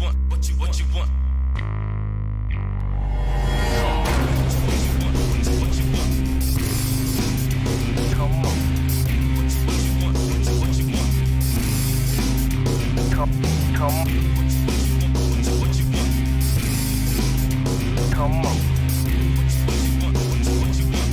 want, what you want. Come on. What you want, what you want. Come. What you want. Come on. What you want.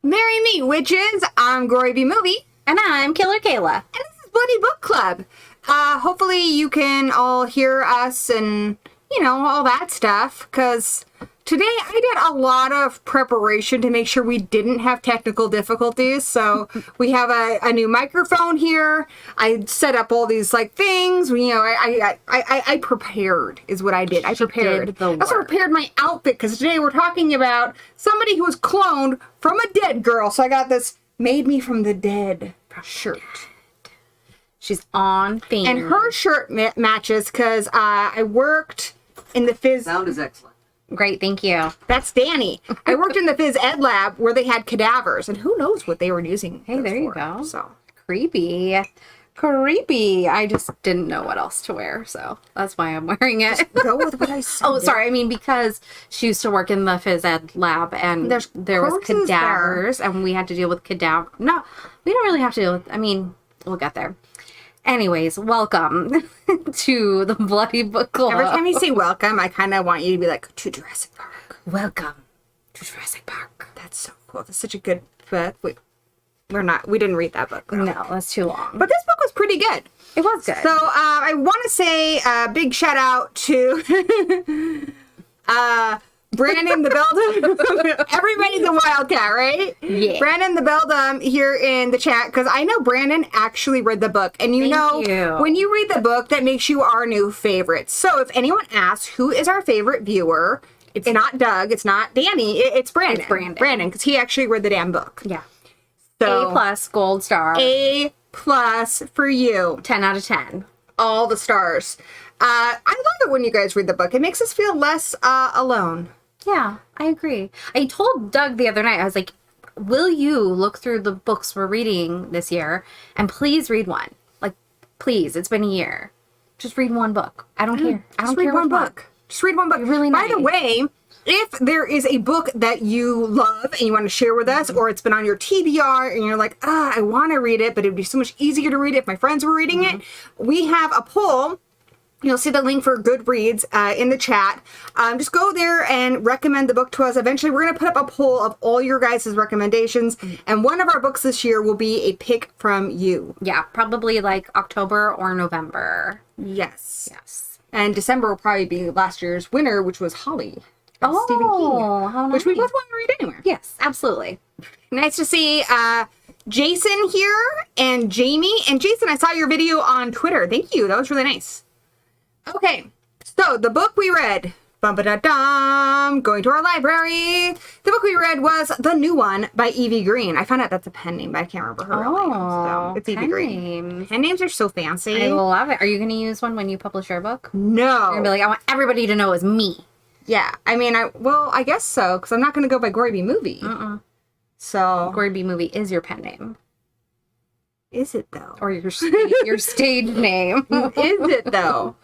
Marry me, witches! I'm Gory B Movie. And I'm Killer Kayla. And this is Bloody Book Club. Hopefully you can all hear us and, you know, all that stuff. Because today I did a lot of preparation to make sure we didn't have technical difficulties. So we have a new microphone here. I set up all these, like, things. You know, I prepared is what I did. I prepared. I also prepared my outfit because today we're talking about somebody who was cloned from a dead girl. So I got this Made Me from the Dead shirt. She's on theme. And her shirt matches because I worked in the phys... Sound is excellent. Great, thank you. That's Danny. I worked in the phys ed lab where they had cadavers, and who knows what they were using. Hey, there you for, go. So Creepy. I just didn't know what else to wear, so that's why I'm wearing it. go with what I said. Oh, sorry. I mean, because she used to work in the phys ed lab, and there was cadavers, and we had to deal with cadaver. No, we don't really have to deal with. I mean, we'll get there. Anyways, welcome to the Bloody Book Club. Every time you say welcome, I kind of want you to be like, to Jurassic Park. Welcome to Jurassic Park. That's so cool. That's such a good book. We didn't read that book, though. No, that's too long. But this book was pretty good. It was good. So I want to say a big shout out to Brandon the Beldam. Everybody's a wildcat, right? Yeah. Brandon the Beldam here in the chat, because I know Brandon actually read the book. And Thank you. when you read the book, that makes you our new favorite. So if anyone asks who is our favorite viewer, it's not Doug, it's not Danny, it's Brandon. It's Brandon. Brandon, because he actually read the damn book. Yeah. So, A+ gold star. A+ for you. 10 out of 10. All the stars. I love it when you guys read the book. It makes us feel less alone. Yeah, I agree. I told Doug the other night, I was like, will you look through the books we're reading this year and please read one? Like, please, it's been a year. Just read one book. I don't care. I don't Just read care one which book. Just read one book. Really By nice. the way, if there is a book that you love and you want to share with us, or it's been on your TBR and you're like, I want to read it, but it would be so much easier to read it if my friends were reading it, we have a poll. You'll see the link for GOODREADS in the chat. Just go there and recommend the book to us. Eventually, we're going to put up a poll of all your guys' recommendations, and one of our books this year will be a pick from you. Yeah, probably like October or November. Yes. Yes. And December will probably be last year's winner, which was Holly. By Stephen King, how nice. which we both want to read anywhere. Yes, absolutely. Nice to see Jason here and Jamie. And Jason, I saw your video on Twitter. Thank you. That was really nice. Okay, so the book we read, bum-ba-da-dum, going to our library. The book we read was The New One by Evie Green. I found out that's a pen name, but I can't remember her real name. So it's Evie Green. Names. Pen names are so fancy. I love it. Are you going to use one when you publish your book? No. You're going to be like, I want everybody to know it's me. Yeah, I mean, I guess so, because I'm not going to go by Gory B Movie. So. Gory B Movie is your pen name. Is it, though? Or your stage name. Is it, though?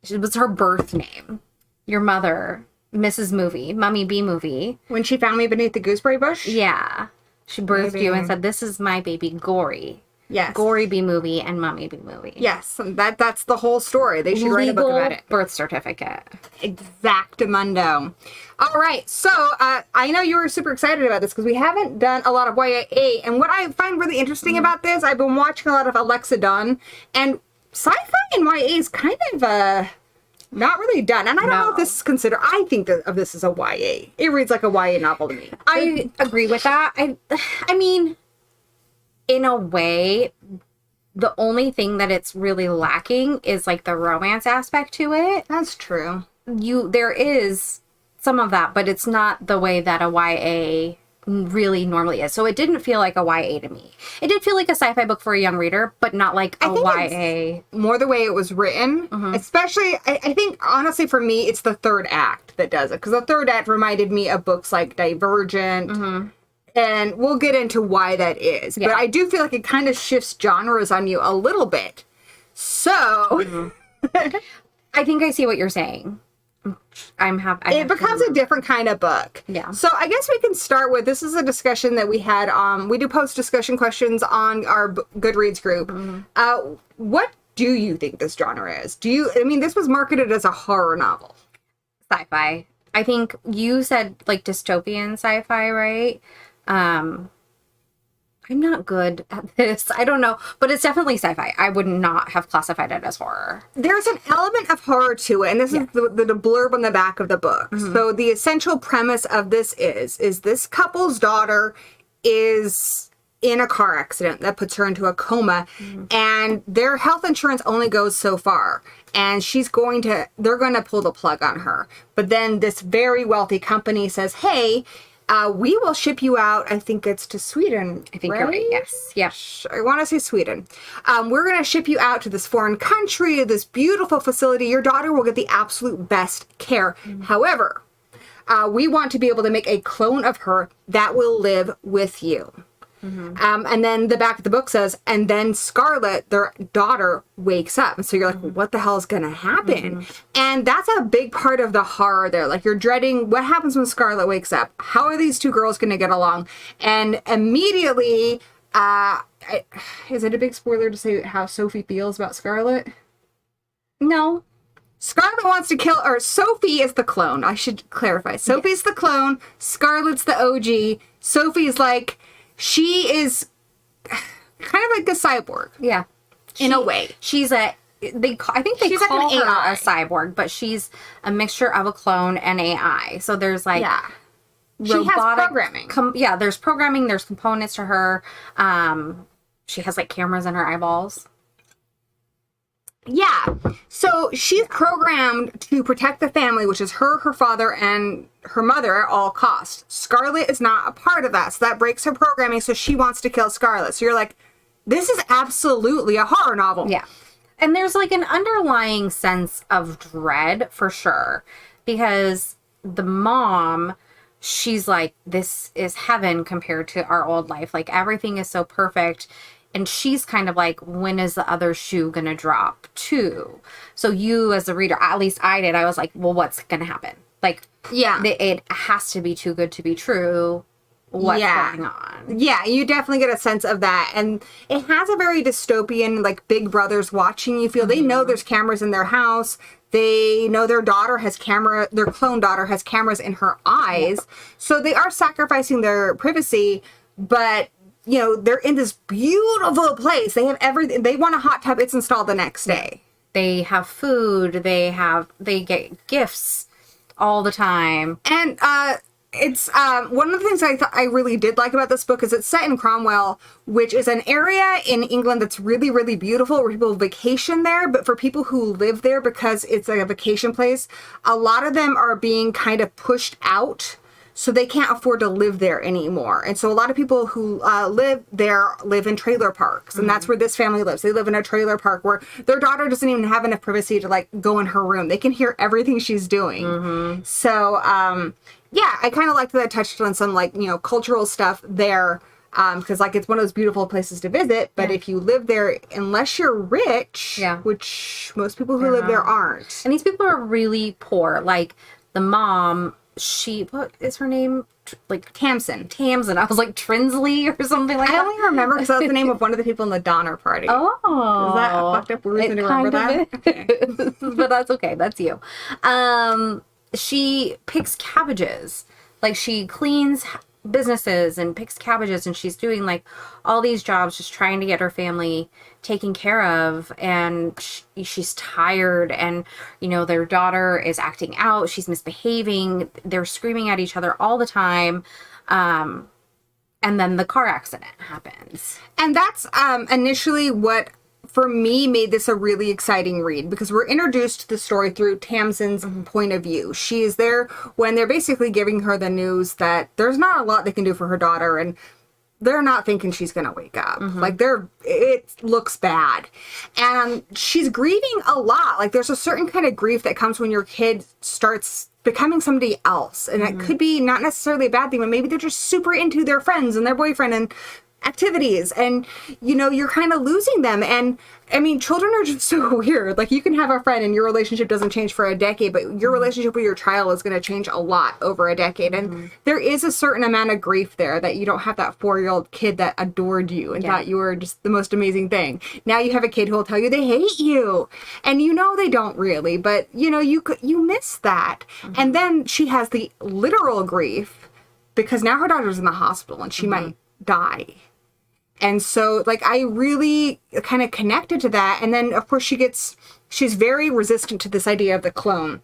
It was her birth name. Your mother Mrs. Movie, Mummy B Movie. When she found me beneath the gooseberry bush? Yeah. She birthed you and said, this is my baby, Gory. Yes. Gory B Movie and Mummy B Movie. Yes. That's the whole story. They should write a book about it. Birth certificate. Exactamundo. All right. So, I know you were super excited about this because we haven't done a lot of YA. And what I find really interesting about this, I've been watching a lot of Alexa Dunn. And sci-fi and YA is kind of, not really done. And I don't know if this is considered, I think of this as a YA. It reads like a YA novel to me. I agree with that. I mean, in a way, the only thing that it's really lacking is like the romance aspect to it. That's true. There is some of that, but it's not the way that a YA really normally is. So it didn't feel like a YA to me. It did feel like a sci-fi book for a young reader, but not like a YA. More the way it was written. Especially, I think, honestly, for me, it's the third act that does it. Because the third act reminded me of books like Divergent. And we'll get into why that is. Yeah. But I do feel like it kind of shifts genres on you a little bit. So... I think I see what you're saying. It becomes a different kind of book. Yeah. So I guess we can start with, this is a discussion that we had, we do post discussion questions on our Goodreads group. What do you think this genre is? This was marketed as a horror novel. Sci-fi. I think you said like dystopian sci-fi, right? I'm not good at this. I don't know. But it's definitely sci-fi. I would not have classified it as horror. There's an element of horror to it. And this is the blurb on the back of the book. So the essential premise of this is this couple's daughter is in a car accident that puts her into a coma. And their health insurance only goes so far. And they're going to pull the plug on her. But then this very wealthy company says, hey, we will ship you out, I think it's to Sweden, I think right? you're right, yes. Yes. I want to say Sweden. We're going to ship you out to this foreign country, this beautiful facility. Your daughter will get the absolute best care. However, we want to be able to make a clone of her that will live with you. And then the back of the book says, and then Scarlett, their daughter, wakes up. And so you're like, what the hell is going to happen? And that's a big part of the horror there. Like, you're dreading what happens when Scarlett wakes up. How are these two girls going to get along? And immediately, is it a big spoiler to say how Sophie feels about Scarlett? No. Scarlett wants to kill, or Sophie is the clone. I should clarify. Sophie's the clone. Scarlett's the OG. Sophie's like... She is kind of like a cyborg. Yeah. In a way. She's I think they call her a cyborg, but she's a mixture of a clone and AI. So there's like robotic, she has programming. There's programming, there's components to her. She has like cameras in her eyeballs. Yeah. So she's programmed to protect the family, which is her father, and her mother at all costs. Scarlett is not a part of that. So that breaks her programming. So she wants to kill Scarlett. So you're like, this is absolutely a horror novel. Yeah. And there's like an underlying sense of dread for sure. Because the mom, she's like, this is heaven compared to our old life. Like everything is so perfect. And she's kind of like, when is the other shoe going to drop too? So you as a reader, at least I did, I was like, well, what's going to happen? Like, it has to be too good to be true. What's going on? Yeah, you definitely get a sense of that. And it has a very dystopian, like, Big Brother's watching you feel. They know there's cameras in their house. They know their clone daughter has cameras in her eyes. Yeah. So they are sacrificing their privacy, but... they're in this beautiful place. They have everything. They want a hot tub. It's installed the next day. They have food. They get gifts all the time. And it's one of the things I really did like about this book is it's set in Cromwell, which is an area in England that's really, really beautiful where people vacation there. But for people who live there, because it's like a vacation place, a lot of them are being kind of pushed out. So they can't afford to live there anymore. And so a lot of people who live there live in trailer parks. And that's where this family lives. They live in a trailer park where their daughter doesn't even have enough privacy to, like, go in her room. They can hear everything she's doing. So, I kind of liked that I touched on some, like, cultural stuff there. Because, like, it's one of those beautiful places to visit. But if you live there, unless you're rich, which most people who live there aren't. And these people are really poor. Like, the mom, what is her name? Like Tamsin. I was like Trinsley or something like that. I only remember because that's the name of one of the people in the Donner Party. Oh. Is that a fucked up reason to remember that? Okay. But that's okay. That's you. She picks cabbages. Like, she cleans businesses and picks cabbages, and she's doing like all these jobs just trying to get her family taken care of, and she's tired, and their daughter is acting out, she's misbehaving, they're screaming at each other all the time, and then the car accident happens. And that's initially what for me made this a really exciting read, because we're introduced to the story through Tamsin's point of view. She is there when they're basically giving her the news that there's not a lot they can do for her daughter, and they're not thinking she's gonna wake up. Like, it looks bad. And she's grieving a lot. Like, there's a certain kind of grief that comes when your kid starts becoming somebody else. And it could be not necessarily a bad thing, but maybe they're just super into their friends and their boyfriend and activities, and you're kind of losing them. And I mean, children are just so weird. Like, you can have a friend and your relationship doesn't change for a decade, but your relationship with your child is going to change a lot over a decade. And there is a certain amount of grief there, that you don't have that 4-year-old kid that adored you and thought you were just the most amazing thing. Now you have a kid who will tell you they hate you, and they don't really, but you miss that. And then she has the literal grief because now her daughter's in the hospital and she might die. And so, like, I really kind of connected to that. And then, of course, she's very resistant to this idea of the clone.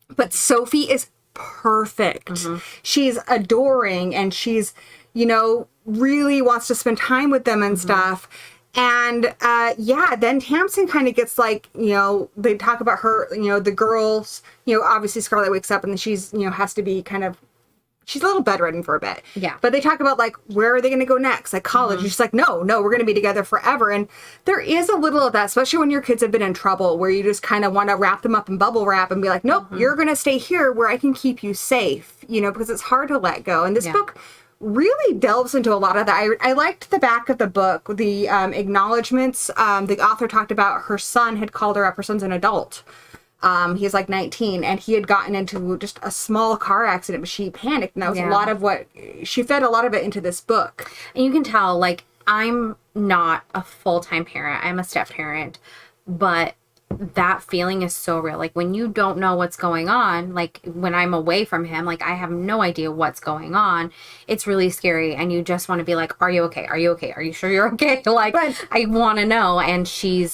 But Sophie is perfect. She's adoring, and she's, really wants to spend time with them and stuff. And, then Tamsin kind of gets like, they talk about her, the girls, obviously Scarlett wakes up and then she's, has to be kind of, she's a little bedridden for a bit. Yeah. But they talk about, like, where are they going to go next? Like, college. She's like, no, we're going to be together forever. And there is a little of that, especially when your kids have been in trouble, where you just kind of want to wrap them up in bubble wrap and be like, nope, you're going to stay here where I can keep you safe, because it's hard to let go. And this book really delves into a lot of that. I liked the back of the book, the acknowledgments. The author talked about her son had called her up. Her son's an adult. He's like 19, and he had gotten into just a small car accident, but she panicked, and that was a lot of what she fed a lot of it into this book. And you can tell, like, I'm not a full-time parent, I'm a step parent, but that feeling is so real. Like, when you don't know what's going on, like when I'm away from him, like I have no idea what's going on, it's really scary, and you just want to be like, are you okay? Are you okay? Are you sure you're okay? Like, I want to know. And she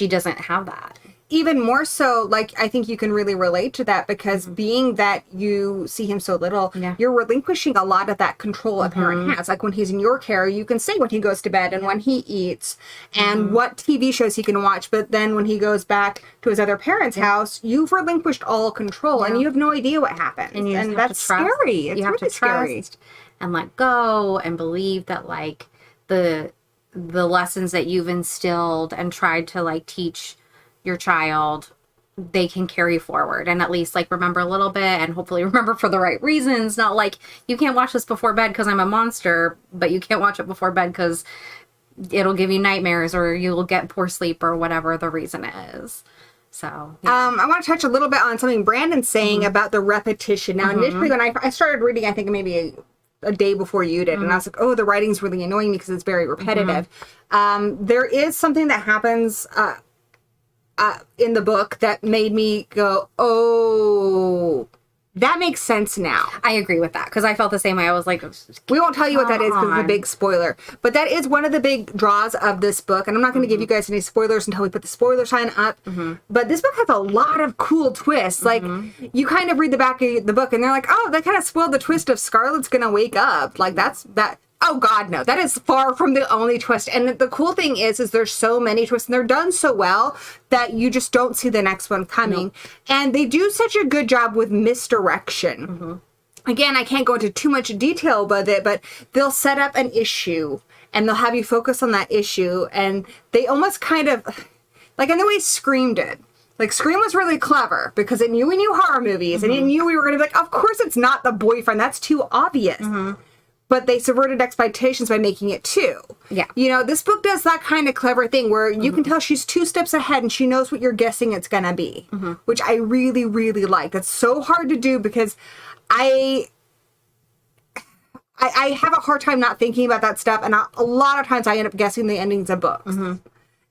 doesn't have that. Even more so, like, I think you can really relate to that, because being that you see him so little, you're relinquishing a lot of that control a parent has. Like, when he's in your care, you can say when he goes to bed and when he eats and what TV shows he can watch. But then when he goes back to his other parents' house, you've relinquished all control and you have no idea what happens. And that's scary. It's really scary. And let go and believe that, like, the lessons that you've instilled and tried to, like, teach your child, they can carry forward, and at least, like, remember a little bit, and hopefully remember for the right reasons. Not like, you can't watch this before bed because I'm a monster, but you can't watch it before bed because it'll give you nightmares or you will get poor sleep or whatever the reason is. So I want to touch a little bit on something Brandon's saying about the repetition. Now, initially when I started reading, I think maybe a day before you did, and I was like, oh, the writing's really annoying me because it's very repetitive. There is something that happens in the book that made me go, oh, that makes sense now. I agree with that, because I felt the same way. I was like, we won't tell you what that is because it's a big spoiler, but that is one of the big draws of this book, and I'm not going to give you guys any spoilers until we put the spoiler sign up. But this book has a lot of cool twists. Like, you kind of read the back of the book and they're like, oh, that kind of spoiled the twist of Scarlett's gonna wake up. Like, that. Oh, God, no. That is far from the only twist. And the cool thing is there's so many twists, and they're done so well that you just don't see the next one coming. And they do such a good job with misdirection. Again, I can't go into too much detail about it, but they'll set up an issue, and they'll have you focus on that issue. And they almost kind of, like in the way Scream did. Like, Scream was really clever because it knew we knew horror movies, and it knew we were going to be like, of course it's not the boyfriend. That's too obvious. but they subverted expectations by making it 2. Yeah. You know, this book does that kind of clever thing where you can tell she's 2 steps ahead and she knows what you're guessing it's going to be, which I really, really like. That's so hard to do because I have a hard time not thinking about that stuff, and a lot of times I end up guessing the endings of books.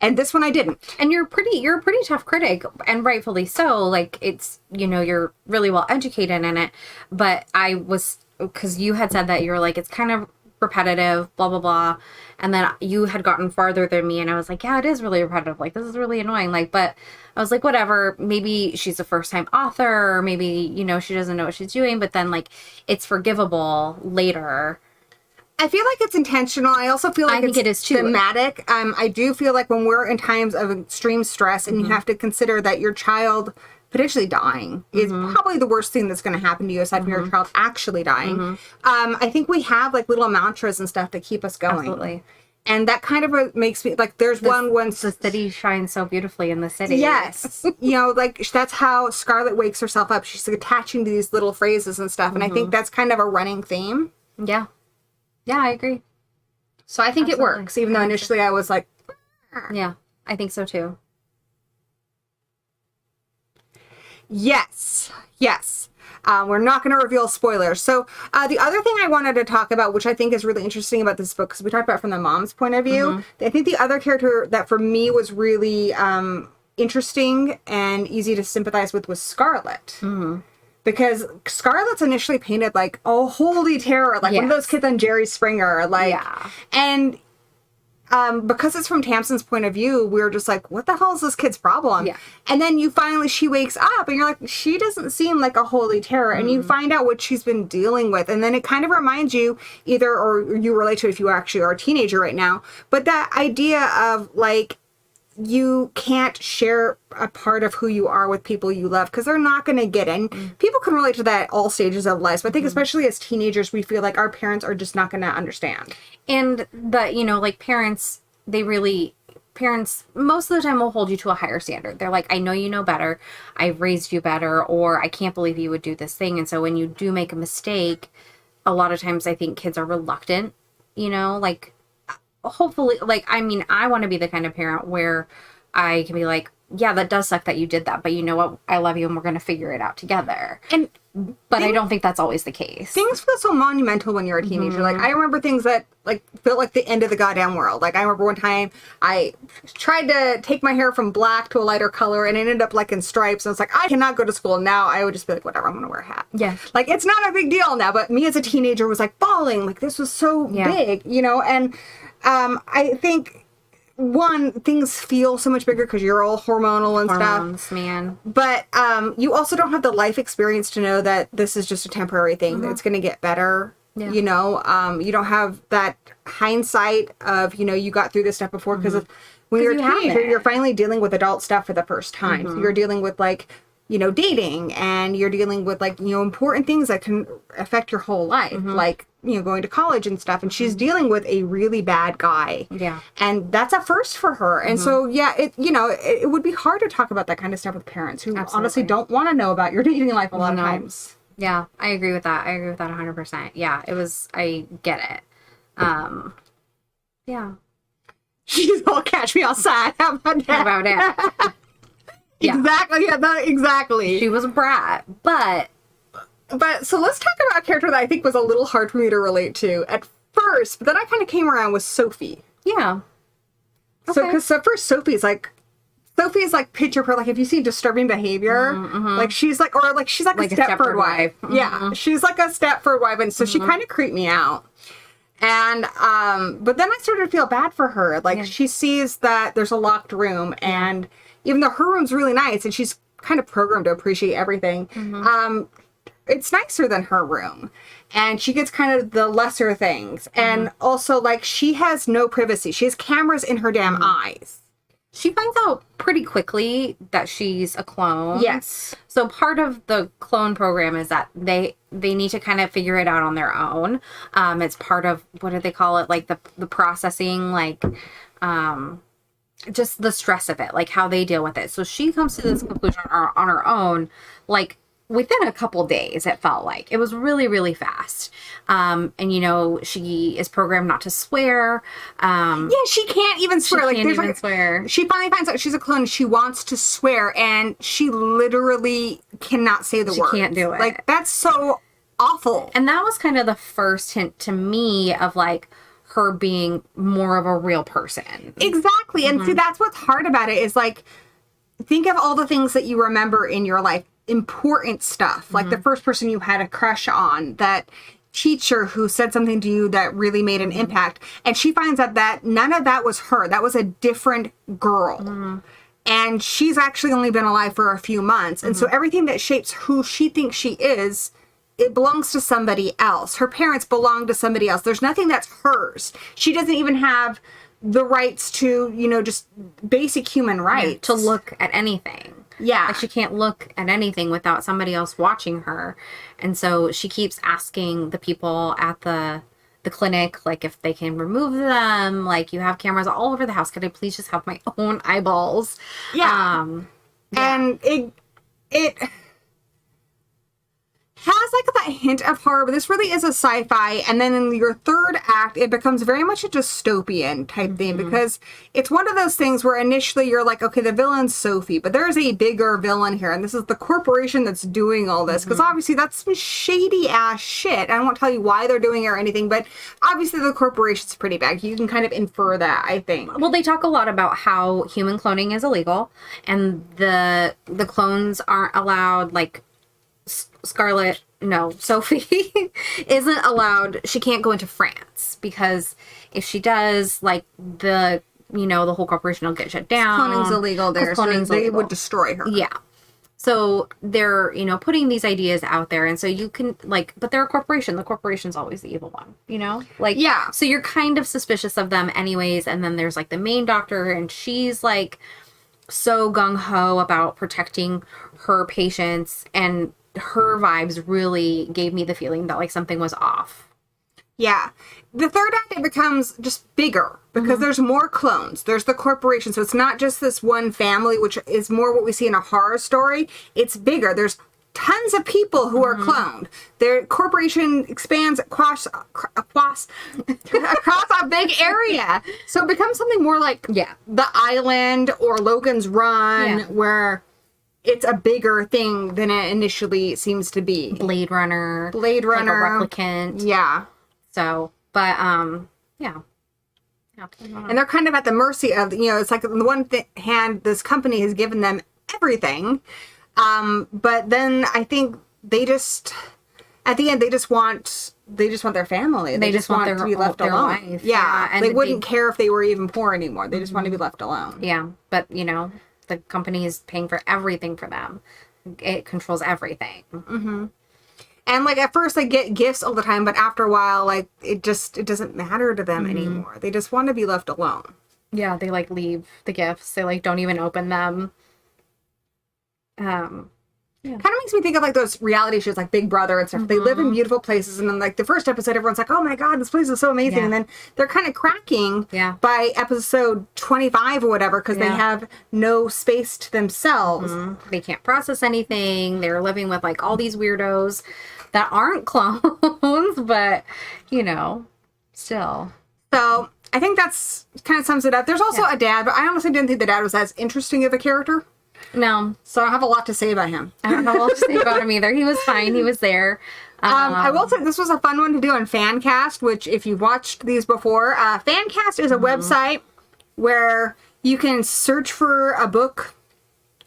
And this one I didn't. And you're a pretty tough critic, and rightfully so. Like, it's, you know, you're really well educated in it. But I was, because you had said that you're like, it's kind of repetitive, blah, blah, blah. And then you had gotten farther than me, and I was like, yeah, it is really repetitive. Like, this is really annoying. Like, but I was like, whatever. Maybe she's a first-time author, or maybe, you know, she doesn't know what she's doing. But then, like, it's forgivable later. I feel like it's intentional. I also feel like it is too. Thematic. I do feel like when we're in times of extreme stress and you have to consider that your child potentially dying is probably the worst thing that's going to happen to you aside from your child actually dying. I think we have like little mantras and stuff to keep us going. Absolutely. And that kind of makes me like, there's one the city shines so beautifully in the city. Yes. You know, like that's how Scarlett wakes herself up. She's attaching to these little phrases and stuff. And I think that's kind of a running theme. Yeah. Yeah, I agree. So I think it works, even though initially I was like, yeah, I think so too. Yes. We're not going to reveal spoilers. So the other thing I wanted to talk about, which I think is really interesting about this book, because we talked about it from the mom's point of view, I think the other character that for me was really interesting and easy to sympathize with was Scarlett. Because Scarlett's initially painted like, oh, holy terror, like one of those kids on Jerry Springer, like, and because it's from Tamsin's point of view, we were just like, what the hell is this kid's problem? Yeah. And then she wakes up and you're like, she doesn't seem like a holy terror. And you find out what she's been dealing with. And then it kind of reminds you or you relate to it if you actually are a teenager right now, but that idea of like, you can't share a part of who you are with people you love because they're not going to get it. And people can relate to that at all stages of life. But I think especially as teenagers, we feel like our parents are just not going to understand. And that, you know, like parents most of the time will hold you to a higher standard. They're like, I know you know better. I've raised you better, or I can't believe you would do this thing. And so when you do make a mistake, a lot of times I think kids are reluctant, you know, like, hopefully, like, I mean, I want to be the kind of parent where I can be like, yeah, that does suck that you did that, but you know what? I love you and we're going to figure it out together. But I don't think that's always the case. Things feel so monumental when you're a teenager. Like, I remember things that, like, felt like the end of the goddamn world. Like, I remember one time I tried to take my hair from black to a lighter color and it ended up, like, in stripes. And it's like, I cannot go to school. Now I would just be like, whatever, I'm going to wear a hat. Yeah. Like, it's not a big deal now. But me as a teenager was, like, bawling. Like, this was so big, you know? And I think, one, things feel so much bigger because you're all hormonal and stuff. Man. But you also don't have the life experience to know that this is just a temporary thing, that it's going to get better. Yeah. You know, you don't have that hindsight of, you know, you got through this stuff before because when you're a teenager, you're finally dealing with adult stuff for the first time. So you're dealing with, like, you know, dating, and you're dealing with, like, you know, important things that can affect your whole life, like, you know, going to college and stuff. And she's dealing with a really bad guy. Yeah. And that's a first for her. And so, yeah, it would be hard to talk about that kind of stuff with parents who honestly don't want to know about your dating life a lot of times. Yeah, I agree with that. 100%. Yeah, I get it. Yeah. She's all catch me outside. How about that? How about it? Exactly. Yeah, exactly. She was a brat, but so let's talk about a character that I think was a little hard for me to relate to at first, but then I kind of came around with Sophie. Yeah. Okay. So first Sophie's like picture her, like, if you see disturbing behavior, like she's like a Stepford wife. Yeah. She's like a Stepford wife. And so she kind of creeped me out. And, but then I started to feel bad for her. Like, she sees that there's a locked room, and even though her room's really nice and she's kind of programmed to appreciate everything, it's nicer than her room. And she gets kind of the lesser things. And also, like, she has no privacy. She has cameras in her damn eyes. She finds out pretty quickly that she's a clone. Yes. So part of the clone program is that they need to kind of figure it out on their own. It's part of, what do they call it? Like the processing, like, just the stress of it, like how they deal with it. So she comes to this conclusion on her own, like, within a couple days, it felt like. It was really, really fast. And, you know, she is programmed not to swear. Yeah, she can't even swear. She can't even swear. She finally finds out she's a clone. She wants to swear, and she literally cannot say the word. She can't do it. Like, that's so awful. And that was kind of the first hint to me of, like, her being more of a real person. Exactly. And see, that's what's hard about it is, like, think of all the things that you remember in your life. Important stuff. Like the first person you had a crush on, that teacher who said something to you that really made an impact. And she finds out that none of that was her. That was a different girl. And she's actually only been alive for a few months. And so everything that shapes who she thinks she is, it belongs to somebody else. Her parents belong to somebody else. There's nothing that's hers. She doesn't even have the rights to, you know, just basic human rights. To look at anything. Yeah. Like, she can't look at anything without somebody else watching her. And so she keeps asking the people at the clinic, like, if they can remove them. Like, you have cameras all over the house. Could I please just have my own eyeballs? Yeah. And it has like that hint of horror, but this really is a sci-fi. And then in your third act, it becomes very much a dystopian type thing, because it's one of those things where initially you're like, okay, the villain's Sophie, but there's a bigger villain here, and this is the corporation that's doing all this, because obviously that's some shady ass shit. I won't tell you why they're doing it or anything, but obviously the corporation's pretty bad. You can kind of infer that, I think. Well, they talk a lot about how human cloning is illegal, and the clones aren't allowed, like, Sophie isn't allowed. She can't go into France, because if she does, like, the whole corporation will get shut down. Cloning's illegal there, so they would destroy her. Yeah. So they're, putting these ideas out there, and so you can, like, but they're a corporation. The corporation's always the evil one, Like, yeah. So you're kind of suspicious of them anyways, and then there's, like, the main doctor, and she's, like, so gung-ho about protecting her patients, and her vibes really gave me the feeling that, like, something was off. Yeah. The third act, it becomes just bigger, because there's more clones. There's the corporation. So it's not just this one family, which is more what we see in a horror story. It's bigger. There's tons of people who are cloned. Their corporation expands across a big area. So it becomes something more like The Island or Logan's Run, where it's a bigger thing than it initially seems to be. Blade Runner. Like a replicant. Yeah. So, but, yeah. And they're kind of at the mercy of, it's like on the one hand, this company has given them everything. But then I think they just, at the end, they just want their family. They just want to be left alone. Life. Yeah. And they wouldn't care if they were even poor anymore. They just want to be left alone. Yeah. But, the company is paying for everything for them. It controls everything. Mm-hmm. And, like, at first they get gifts all the time, but after a while, like, it doesn't matter to them anymore. They just want to be left alone. Yeah, they, like, leave the gifts. They, like, don't even open them. Kind of makes me think of, like, those reality shows like Big Brother and stuff. They live in beautiful places, and then, like, the first episode, everyone's like, oh my god, this place is so amazing. And then they're kind of cracking by episode 25 or whatever, because they have no space to themselves. They can't process anything. They're living with, like, all these weirdos that aren't clones, but, still. So I think that's kind of sums it up. There's also a dad, but I honestly didn't think the dad was as interesting of a character. No. So I have a lot to say about him. I don't have a lot to say about him either. He was fine. He was there. I will say this was a fun one to do on Fancast, which if you've watched these before, Fancast is a website where you can search for a book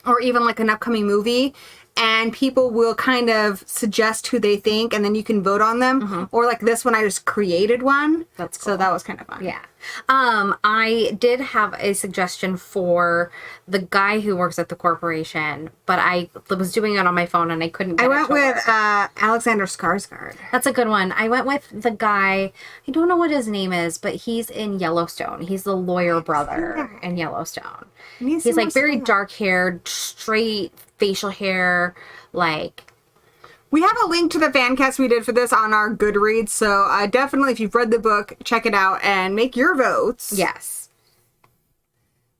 or even like an upcoming movie, and people will kind of suggest who they think, and then you can vote on them. Or like this one, I just created one. That's cool. So that was kind of fun. Yeah. I did have a suggestion for the guy who works at the corporation, but I was doing it on my phone and I couldn't get I went with Alexander Skarsgård. That's a good one. I went with the guy, I don't know what his name is, but he's in Yellowstone. He's the lawyer brother in Yellowstone. He's like very dark haired, straight facial hair, like... We have a link to the Fancast we did for this on our Goodreads, so definitely if you've read the book, check it out and make your votes. Yes.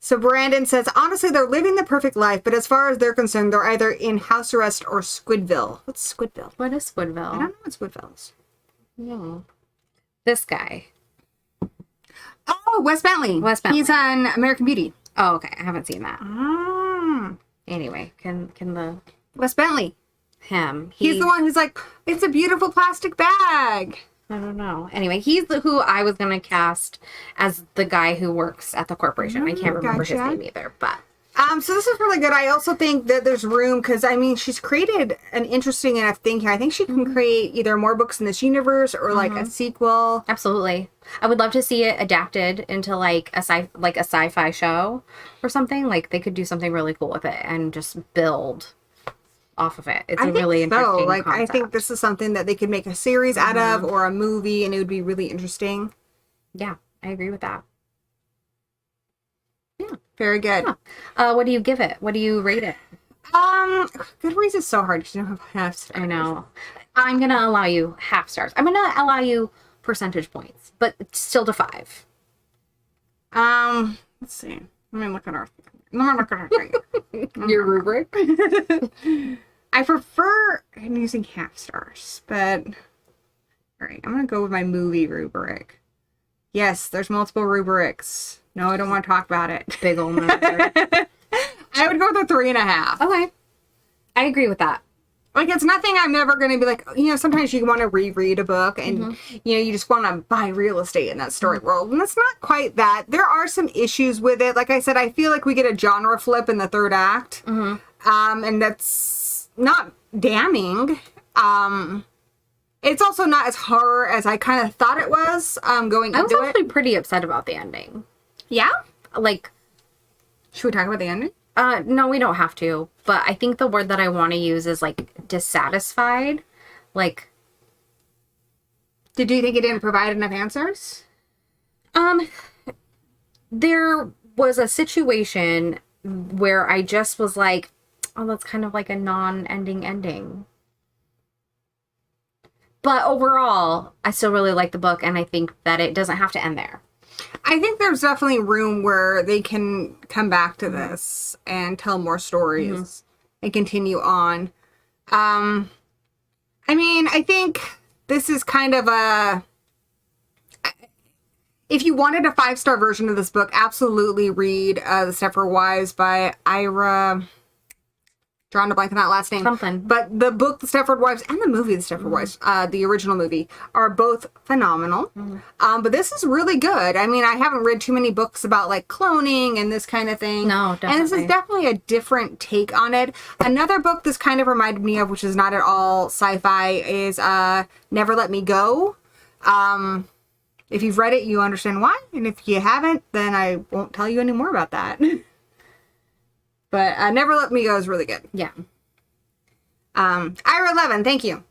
So Brandon says, honestly, they're living the perfect life, but as far as they're concerned, they're either in house arrest or Squidville. What's Squidville? What is Squidville? I don't know what Squidville is. No. This guy. Oh, Wes Bentley. Wes Bentley. He's on American Beauty. Oh, okay. I haven't seen that. Ah. Anyway, can the Wes Bentley. him? He's the one who's like, it's a beautiful plastic bag. I don't know. Anyway, he's who I was gonna cast as the guy who works at the corporation. I can't remember his name either, but so this is really good. I also think that there's room because I mean she's created an interesting enough thing here. I think she can create either more books in this universe or like a sequel. absolutely. I would love to see it adapted into like a sci-fi show or something. Like they could do something really cool with it and just build off of it. It's a really interesting concept. I think this is something that they could make a series out of or a movie, and it would be really interesting. Yeah, I agree with that. Yeah, very good. What do you give it? What do you rate it? Goodreads is so hard because you don't have half stars. I know. I'm gonna allow you half stars. I'm gonna allow you percentage points, but it's still to 5. Let's see. Let me look at our thing. Your rubric. I prefer using half stars, but all right, I'm gonna go with my movie rubric. Yes, there's multiple rubrics. No, I don't want to talk about it. Big old number. I would go with a 3.5. Okay, I agree with that. Like, it's nothing I'm never going to be like, you know, sometimes you want to reread a book and, you know, you just want to buy real estate in that story world. And it's not quite that. There are some issues with it. Like I said, I feel like we get a genre flip in the third act. And that's not damning. It's also not as horror as I kind of thought it was going into it. I was actually pretty upset about the ending. Yeah? Like, should we talk about the ending? No, we don't have to. But I think the word that I want to use is, like, dissatisfied. Like, did you think it didn't provide enough answers? There was a situation where I just was like, oh, that's kind of like a non-ending ending. But overall, I still really like the book, and I think that it doesn't have to end there. I think there's definitely room where they can come back to this and tell more stories and continue on. I mean, I think this is kind of a... If you wanted a 5-star version of this book, absolutely read The Stepford Wives by Ira... Drawing a blank on that last name. Something. But the book, The Stepford Wives, and the movie, The Stepford Wives, the original movie, are both phenomenal. But this is really good. I mean, I haven't read too many books about, like, cloning and this kind of thing. No, definitely. And this is definitely a different take on it. Another book this kind of reminded me of, which is not at all sci-fi, is Never Let Me Go. If you've read it, you understand why. And if you haven't, then I won't tell you any more about that. But Never Let Me Go is really good. Yeah. Ira 11, thank you.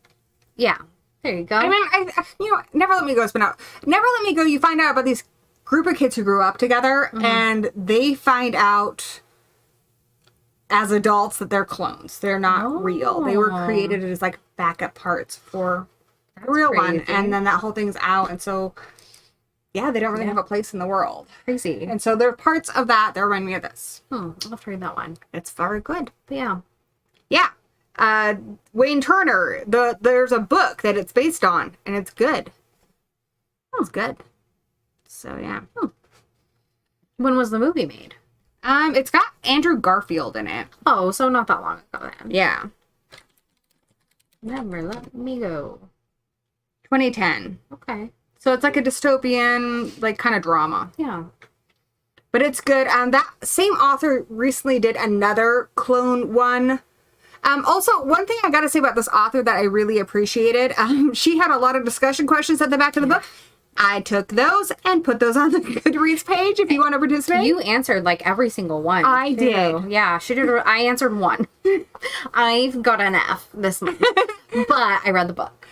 Yeah. There you go. I mean, you know, Never Let Me Go's been out. Never Let Me Go, you find out about these group of kids who grew up together, and they find out as adults that they're clones. They're not real. They were created as, like, backup parts for the real one. And then that whole thing's out, and so... Yeah, they don't really have a place in the world. Crazy. And so there are parts of that remind me of this. I'll have to read that one. It's very good. But yeah. Yeah. Wayne Turner, there's a book that it's based on, and it's good. It's good. So, yeah. When was the movie made? It's got Andrew Garfield in it. Oh, so not that long ago then. Yeah. Never Let Me Go. 2010. Okay. So it's like a dystopian, like, kind of drama. Yeah. But it's good. That same author recently did another clone one. Also, one thing I gotta say about this author that I really appreciated, she had a lot of discussion questions at the back of the book. I took those and put those on the Goodreads page if you want to participate. You answered like every single one. I did. Yeah, she did. I answered one. I've got an F this month, but I read the book.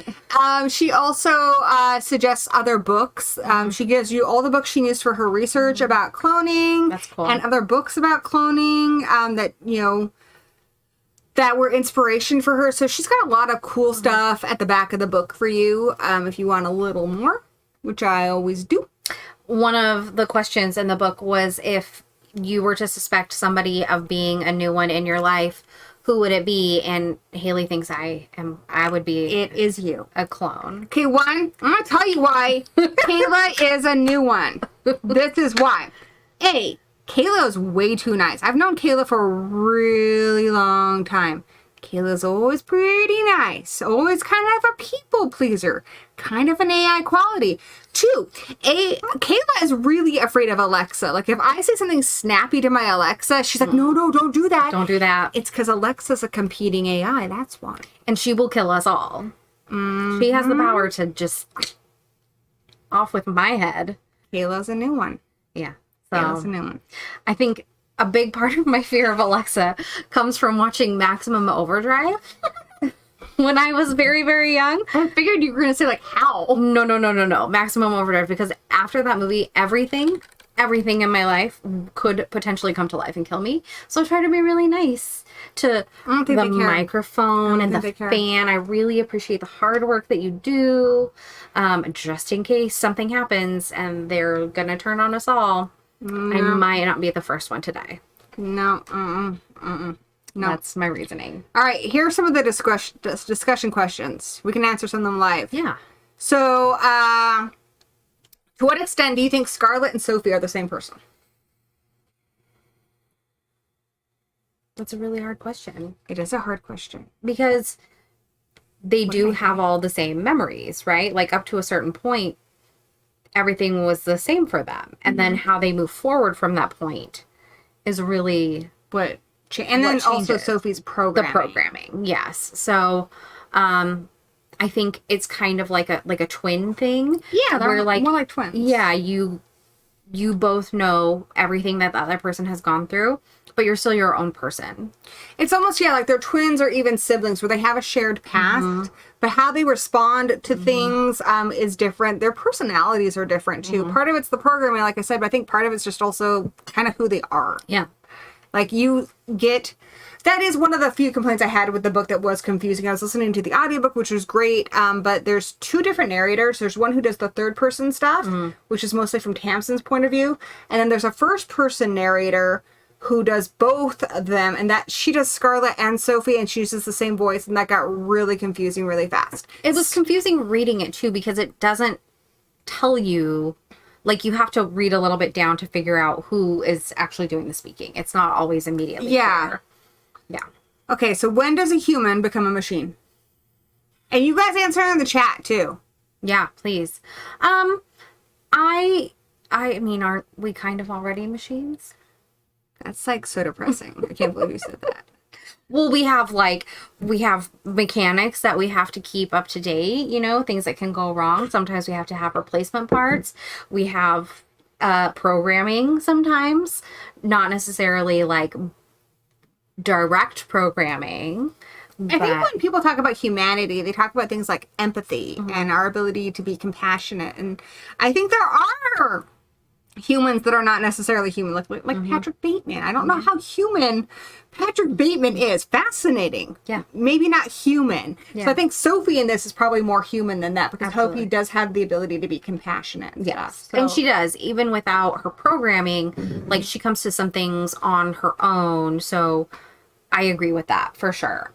She also suggests other books. She gives you all the books she used for her research about cloning. That's cool. And other books about cloning that, you know, that were inspiration for her. So she's got a lot of cool stuff at the back of the book for you if you want a little more, which I always do. One of the questions in the book was if you were to suspect somebody of being a new one in your life, who would it be? And Haley thinks I would be. It is you. A clone. Okay, one, I'm going to tell you why Kayla is a new one. This is why. A, Kayla is way too nice. I've known Kayla for a really long time. Kayla's always pretty nice. Always kind of a people pleaser. Kind of an AI quality. Two, Kayla is really afraid of Alexa. Like, if I say something snappy to my Alexa, she's like, no, don't do that. Don't do that. It's because Alexa's a competing AI. That's why. And she will kill us all. She has the power to just off with my head. Kayla's a new one. Yeah. So Kayla's a new one. I think a big part of my fear of Alexa comes from watching Maximum Overdrive when I was very, very young. I figured you were going to say, like, how? No. Maximum Overdrive, because after that movie, everything in my life could potentially come to life and kill me. So I try to be really nice to the microphone and the fan. I really appreciate the hard work that you do, just in case something happens and they're going to turn on us all. No. I might not be the first one to die. No. No. That's my reasoning. All right, here are some of the discussion questions. We can answer some of them live. Yeah. So, to what extent do you think Scarlett and Sophie are the same person? That's a really hard question. It is a hard question. Because they do have all the same memories, right? Like, up to a certain point, everything was the same for them. And then how they move forward from that point is really and then also Sophie's programming. The programming, yes. So, I think it's kind of like a twin thing. Yeah, they're more like twins. Yeah, you both know everything that the other person has gone through, but you're still your own person. It's almost, like they're twins or even siblings where they have a shared past, but how they respond to things is different. Their personalities are different too. Part of it's the programming, like I said, but I think part of it's just also kind of who they are. Yeah. Like, that is one of the few complaints I had with the book that was confusing. I was listening to the audiobook, which was great, but there's two different narrators. There's one who does the third-person stuff, which is mostly from Tamsin's point of view, and then there's a first-person narrator who does both of them, and that she does Scarlett and Sophie, and she uses the same voice, and that got really confusing really fast. It was confusing reading it, too, because it doesn't tell you... Like, you have to read a little bit down to figure out who is actually doing the speaking. It's not always immediately clear. Yeah. Okay, so when does a human become a machine? And you guys answer in the chat, too. Yeah, please. I mean, aren't we kind of already machines? That's, like, so depressing. I can't believe you said that. Well, we have mechanics that we have to keep up to date, things that can go wrong. Sometimes we have to have replacement parts. We have programming sometimes, not necessarily like direct programming. I think when people talk about humanity, they talk about things like empathy and our ability to be compassionate. And I think there are humans that are not necessarily human, like Patrick Bateman. I don't know how human Patrick Bateman is. Fascinating. Yeah. Maybe not human. Yeah. So I think Sophie in this is probably more human than that, because Sophie does have the ability to be compassionate and stuff. So. And she does, even without her programming, like she comes to some things on her own. So I agree with that for sure.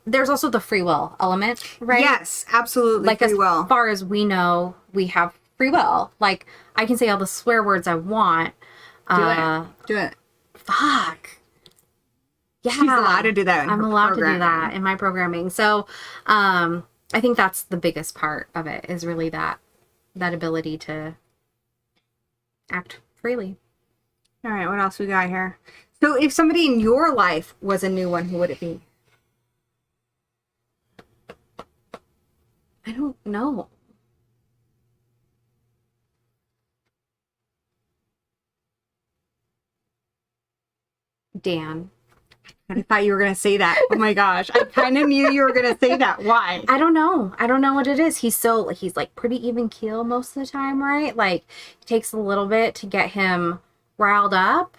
There's also the free will element, right? Yes, absolutely. Like, free will. As far as we know, we have free will. Like, I can say all the swear words I want. Do it. Fuck. Yeah. She's allowed to do that. I'm allowed to do that in my programming. So, I think that's the biggest part of it, is really that ability to act freely. All right. What else we got here? So if somebody in your life was a new one, who would it be? I don't know. Dan. I thought you were going to say that. Oh my gosh. I kind of knew you were going to say that. Why? I don't know. I don't know what it is. He's like pretty even keel most of the time, right? Like, it takes a little bit to get him riled up.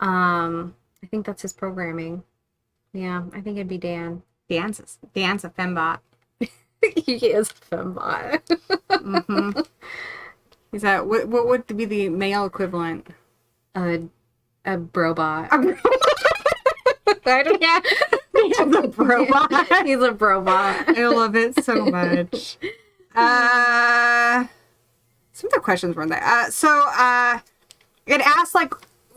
I think that's his programming. Yeah, I think it'd be Dan. Dan's a fembot. He is a fembot. Is that what would be the male equivalent? A brobot. I don't know. He's a brobot. He's a brobot. I love it so much. Some of the questions were in there. It asked, like,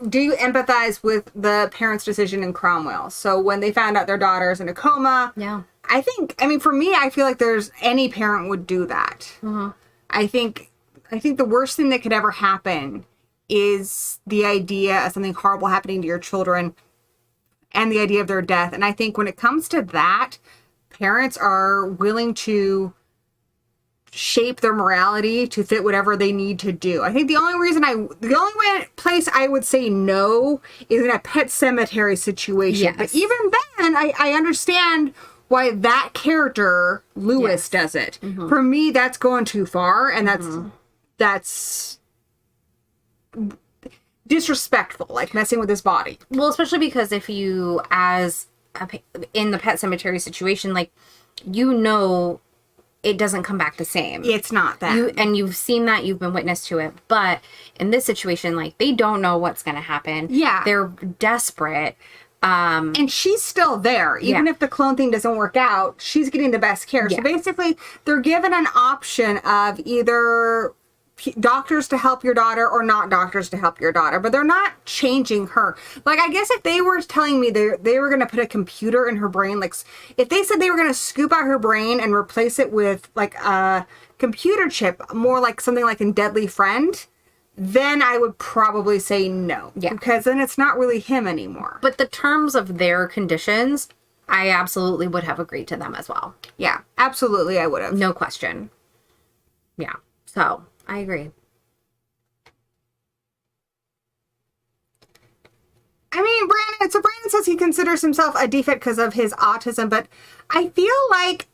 do you empathize with the parents' decision in Cromwell? So when they found out their daughter's in a coma, Yeah. For me, I feel like any parent would do that. Mm-hmm. I think the worst thing that could ever happen is the idea of something horrible happening to your children and the idea of their death. And I think when it comes to that, parents are willing to shape their morality to fit whatever they need to do. I think the only place I would say no is in a pet cemetery situation. Yes. But even then, I understand why that character, Lewis, does it. Mm-hmm. For me, that's going too far, and that's disrespectful, like messing with his body. Well, especially because if you, in the pet cemetery situation, like, it doesn't come back the same. It's not that. And you've seen that, you've been witness to it. But in this situation, like, they don't know what's going to happen. Yeah. They're desperate. And she's still there. Even if the clone thing doesn't work out, she's getting the best care. Yeah. So basically, they're given an option of either doctors to help your daughter or not doctors to help your daughter, but they're not changing her. Like, I guess if they were telling me they were going to put a computer in her brain, like if they said they were going to scoop out her brain and replace it with like a computer chip, more like something like in Deadly Friend, then I would probably say no. Yeah. Because then it's not really him anymore. But the terms of their conditions, I absolutely would have agreed to them as well. Yeah, absolutely I would have. No question. Yeah. So I agree. I mean, Brandon says he considers himself a defect because of his autism, but I feel like,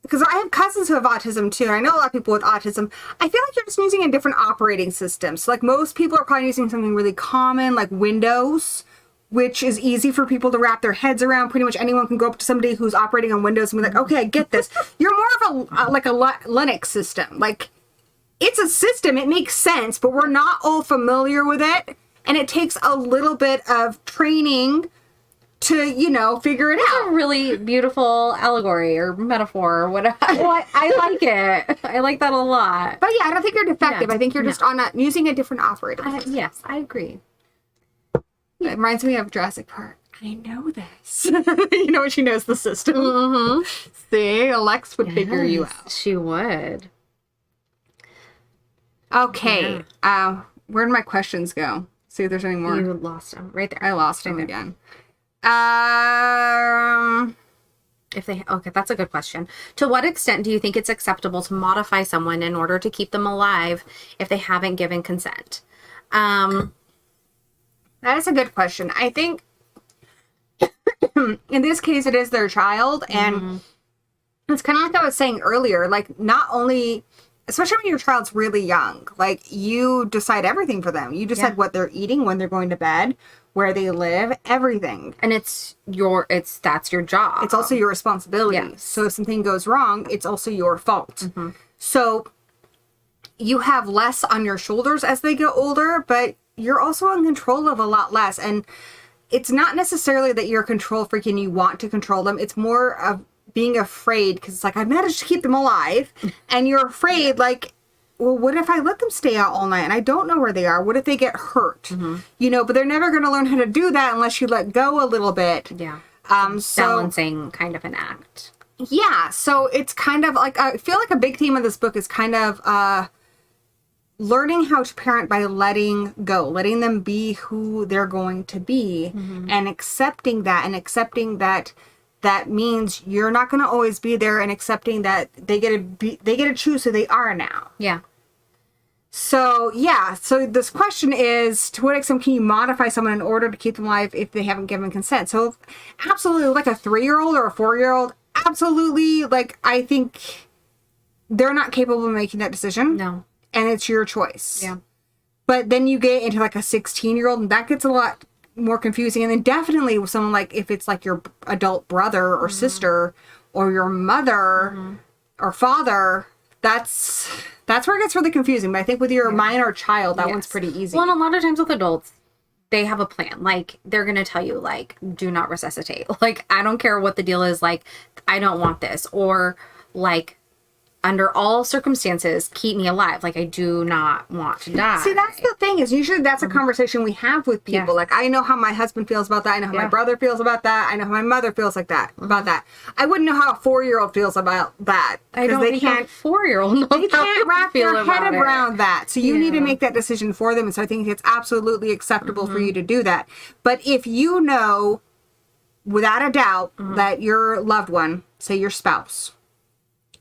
because I have cousins who have autism too, and I know a lot of people with autism, I feel like you're just using a different operating system. So like most people are probably using something really common like Windows, which is easy for people to wrap their heads around. Pretty much anyone can go up to somebody who's operating on Windows and be like, okay, I get this. You're more of a Linux system. Like, it's a system, it makes sense, but we're not all familiar with it, and it takes a little bit of training to, figure it out. It's a really beautiful allegory or metaphor or whatever. I like it. I like that a lot. But yeah, I don't think you're defective. I think you're just using a different operating system. Yes, I agree. It reminds me of Jurassic Park. I know this. When she knows the system. Mm-hmm. See, Alex would figure you out. She would. Okay. Yeah. Where did my questions go? See if there's any more. You lost them. Right there. I lost them again. Okay, that's a good question. To what extent do you think it's acceptable to modify someone in order to keep them alive if they haven't given consent? That is a good question. I think in this case, it is their child, and it's kind of like I was saying earlier, like, not only, especially when your child's really young, like, you decide everything for them. You decide what they're eating, when they're going to bed, where they live, everything. And that's your job. It's also your responsibility. Yes. So if something goes wrong, it's also your fault. Mm-hmm. So you have less on your shoulders as they get older, but you're also in control of a lot less. And it's not necessarily that you're a control freak and you want to control them. It's more of being afraid, because it's like, I managed to keep them alive, and you're afraid, like, well, what if I let them stay out all night and I don't know where they are? What if they get hurt? Mm-hmm. But they're never going to learn how to do that unless you let go a little bit. Yeah. So balancing kind of an act. Yeah. So it's kind of like, I feel like a big theme of this book is kind of learning how to parent by letting go, letting them be who they're going to be, and accepting that that means you're not going to always be there, and accepting that they get to choose who they are now. Yeah. So, so this question is, to what extent can you modify someone in order to keep them alive if they haven't given consent? So, absolutely, like a 3-year-old or a 4-year-old, absolutely, like, I think they're not capable of making that decision. No. And it's your choice. Yeah. But then you get into like a 16-year-old, and that gets a lot more confusing. And then definitely with someone like, if it's like your adult brother or sister or your mother or father, that's where it gets really confusing. But I think with your minor child, that one's pretty easy. Well, and a lot of times with adults, they have a plan. Like, they're going to tell you, like, do not resuscitate. Like, I don't care what the deal is. Like, I don't want this. Or, like, under all circumstances, keep me alive. Like, I do not want to die. See, that's the thing, is usually that's a conversation we have with people. Yeah. Like, I know how my husband feels about that. I know how my brother feels about that. I know how my mother feels like that, about that. I wouldn't know how a 4-year-old feels about that. I don't think a 4-year-old knows They how can't to wrap feel their head about it. around that. So you need to make that decision for them. And so I think it's absolutely acceptable for you to do that. But if you know, without a doubt, that your loved one, say your spouse,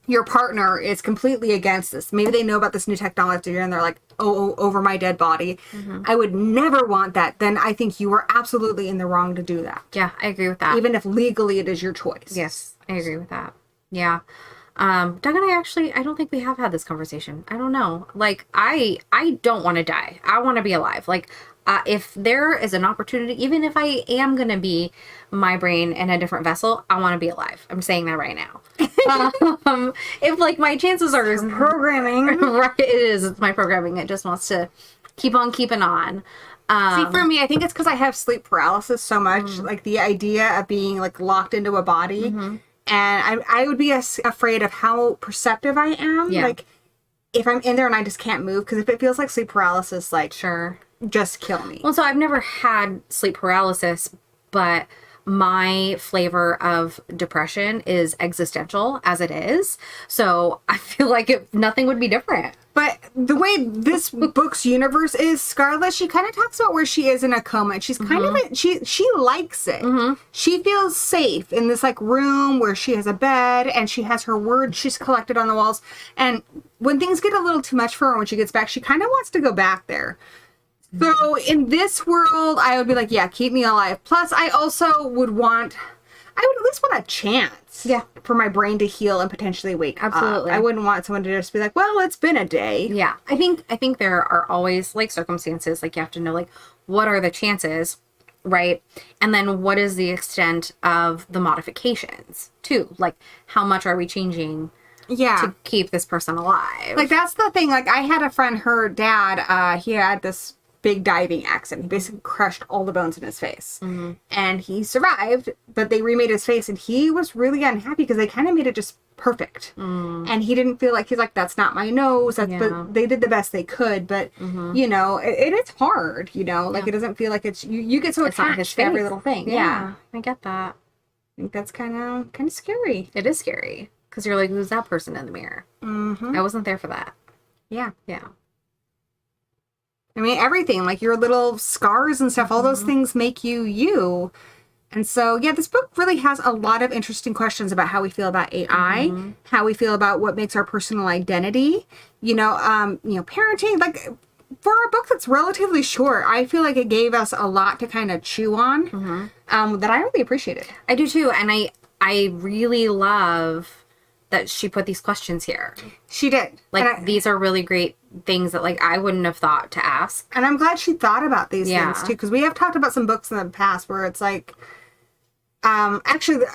your partner is completely against this. Maybe they know about this new technology and they're like, oh, over my dead body. I would never want that. Then I think you are absolutely in the wrong to do that. Yeah, I agree with that. Even if legally it is your choice. Yes, I agree with that. Yeah. Doug and I don't think we have had this conversation. I don't know. Like, I don't want to die. I want to be alive. Like, if there is an opportunity, even if I am going to be my brain in a different vessel, I want to be alive. I'm saying that right now. If, like, my chances are... Programming. Right, it is. It's my programming. It just wants to keep on keeping on. See, for me, I think it's because I have sleep paralysis so much. Like, the idea of being, like, locked into a body. And I would be afraid of how perceptive I am. Yeah. Like, if I'm in there and I just can't move. Because if it feels like sleep paralysis, like... Sure. Just kill me. Well, so I've never had sleep paralysis, but my flavor of depression is existential as it is. So I feel like nothing would be different. But the way this book's universe is, Scarlett, she kind of talks about where she is in a coma. And she's kind of, she likes it. She feels safe in this, like, room where she has a bed and she has her words she's collected on the walls. And when things get a little too much for her when she gets back, she kind of wants to go back there. So in this world, I would be like, yeah, keep me alive. Plus, I also would at least want a chance for my brain to heal and potentially wake up. I wouldn't want someone to just be like, well, it's been a day. Yeah. I think there are always, like, circumstances, like, you have to know, like, what are the chances, right? And then what is the extent of the modifications, too? Like, how much are we changing to keep this person alive? Like, that's the thing. Like, I had a friend, her dad, he had this big diving accident. He basically crushed all the bones in his face. And he survived, but they remade his face and he was really unhappy because they kind of made it just perfect. And he didn't feel like, he's like, that's not my nose. But they did the best they could. But, you know, it's hard, you know, like it doesn't feel like you get so attached to every little thing. Yeah, I get that. I think that's kind of scary. It is scary because you're like, who's that person in the mirror? I wasn't there for that. Yeah. Yeah. I mean, everything, like your little scars and stuff, all those things make you you. And so, yeah, this book really has a lot of interesting questions about how we feel about AI, how we feel about what makes our personal identity, you know, parenting. Like, for a book that's relatively short, I feel like it gave us a lot to kind of chew on, that I really appreciated. I do too, and I really love that she put these questions here. She did. Like, these are really great things that, like, I wouldn't have thought to ask. And I'm glad she thought about these things, too, because we have talked about some books in the past where it's like, actually,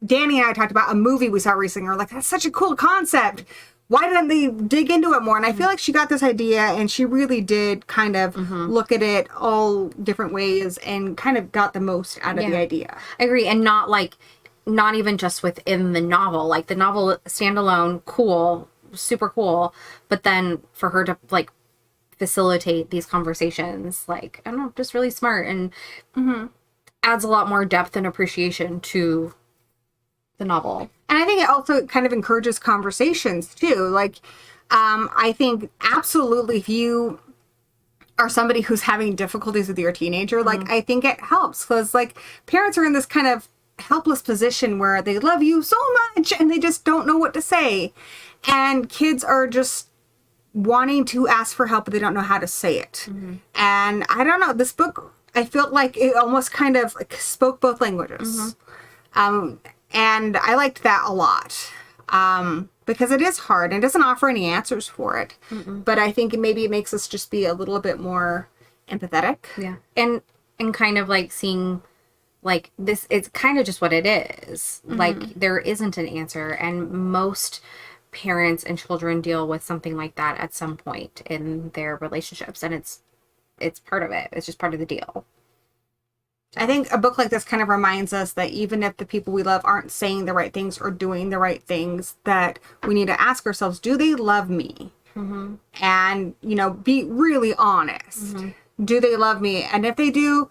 Danny and I talked about a movie we saw recently. We're like, that's such a cool concept. Why didn't they dig into it more? And I feel like she got this idea and she really did kind of look at it all different ways and kind of got the most out of the idea. I agree. And not even just within the novel. Like, the novel standalone, cool, super cool. But then for her to, like, facilitate these conversations, like, I don't know, just really smart and adds a lot more depth and appreciation to the novel. And I think it also kind of encourages conversations too. Like, I think absolutely if you are somebody who's having difficulties with your teenager, like, I think it helps because, like, parents are in this kind of helpless position where they love you so much and they just don't know what to say. And kids are just wanting to ask for help, but they don't know how to say it. And I don't know, this book, I felt like it almost kind of like spoke both languages. And I liked that a lot. Because it is hard and it doesn't offer any answers for it. But I think maybe it makes us just be a little bit more empathetic. Yeah. And kind of like seeing, like, this, it's kind of just what it is. Like, there isn't an answer. And most parents and children deal with something like that at some point in their relationships. And it's it's part of it. It's just part of the deal. I think a book like this kind of reminds us that even if the people we love aren't saying the right things or doing the right things, that we need to ask ourselves, do they love me? Mm-hmm. And, you know, be really honest. Mm-hmm. Do they love me? And if they do,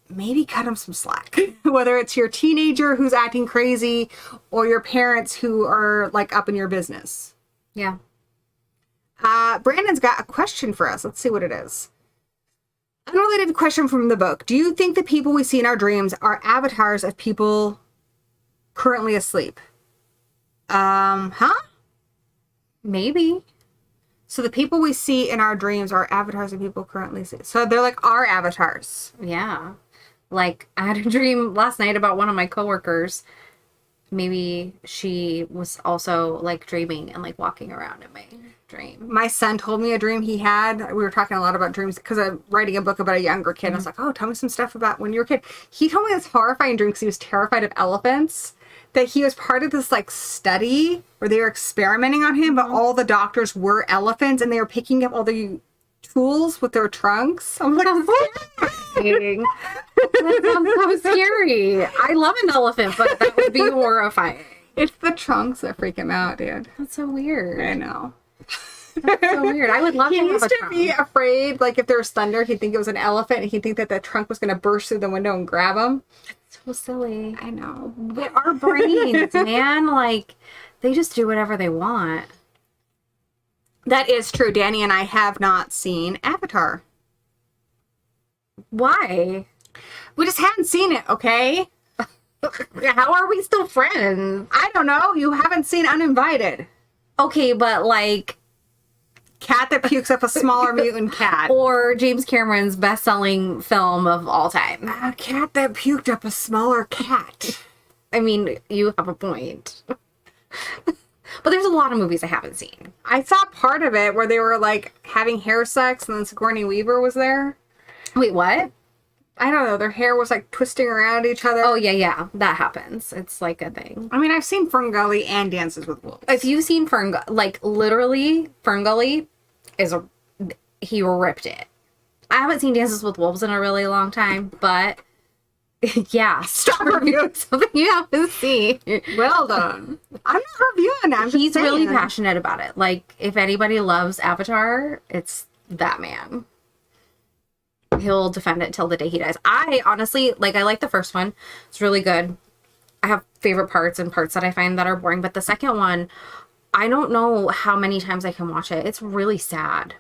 maybe cut them some slack. Whether it's your teenager who's acting crazy or your parents who are, like, up in your business. Yeah. Brandon's got a question for us. Let's see what it is. Unrelated question from the book. Do you think the people we see in our dreams are avatars of people currently asleep? Maybe. So the people we see in our dreams are avatars of people currently asleep. So they're like our avatars. Yeah. Like, I had a dream last night about one of my coworkers. Maybe she was also, like, dreaming and, like, walking around in my dream. My son told me a dream he had. We were talking a lot about dreams because I'm writing a book about a younger kid. I was like, oh, tell me some stuff about when you were a kid. He told me this horrifying dream because he was terrified of elephants. That he was part of this, like, study where they were experimenting on him, but all the doctors were elephants and they were picking up all the tools with their trunks. I'm like, that sounds so scary. I love an elephant, but that would be horrifying. It's the trunks that freak him out, dude. That's so weird. I know. That's so weird. I would love to have a trunk. He used to be afraid, like, if there was thunder, he'd think it was an elephant, and he'd think that the trunk was going to burst through the window and grab him. That's so silly. I know. But our brains, man, like, they just do whatever they want. That is true. Danny and I have not seen Avatar. Why? We just hadn't seen it, okay? How are we still friends? I don't know. You haven't seen Uninvited. Okay, but, like... Cat that pukes up a smaller mutant cat. Or James Cameron's best-selling film of all time. A cat that puked up a smaller cat. I mean, you have a point. But there's a lot of movies I haven't seen. I saw part of it where they were, like, having hair sex and then Sigourney Weaver was there. Wait, what? I don't know. Their hair was, like, twisting around each other. Oh, yeah. That happens. It's, like, a thing. I mean, I've seen Ferngully and Dances with Wolves. If you've seen Ferngully, like, literally, Ferngully he ripped it. I haven't seen Dances with Wolves in a really long time, but yeah. Stop reviewing something you haven't seen. Well done. I'm not reviewing it. He's really passionate about it. Like, if anybody loves Avatar, it's that man. He'll defend it till the day he dies. I honestly, like, I like the first one. It's really good. I have favorite parts and parts that I find that are boring, but the second one, I don't know how many times I can watch it. It's really sad.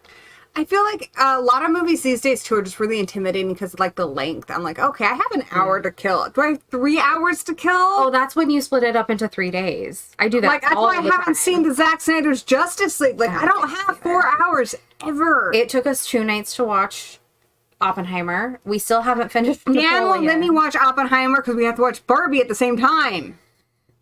I feel like a lot of movies these days, too, are just really intimidating because of, like, the length. I'm like, okay, I have an hour to kill. Do I have 3 hours to kill? Oh, that's when you split it up into 3 days. I do that like, that's why I haven't seen the Zack Snyder's Justice League. Like, I don't have 4 hours ever. It took us 2 nights to watch Oppenheimer. We still haven't finished Dan won't let me watch Oppenheimer because we have to watch Barbie at the same time.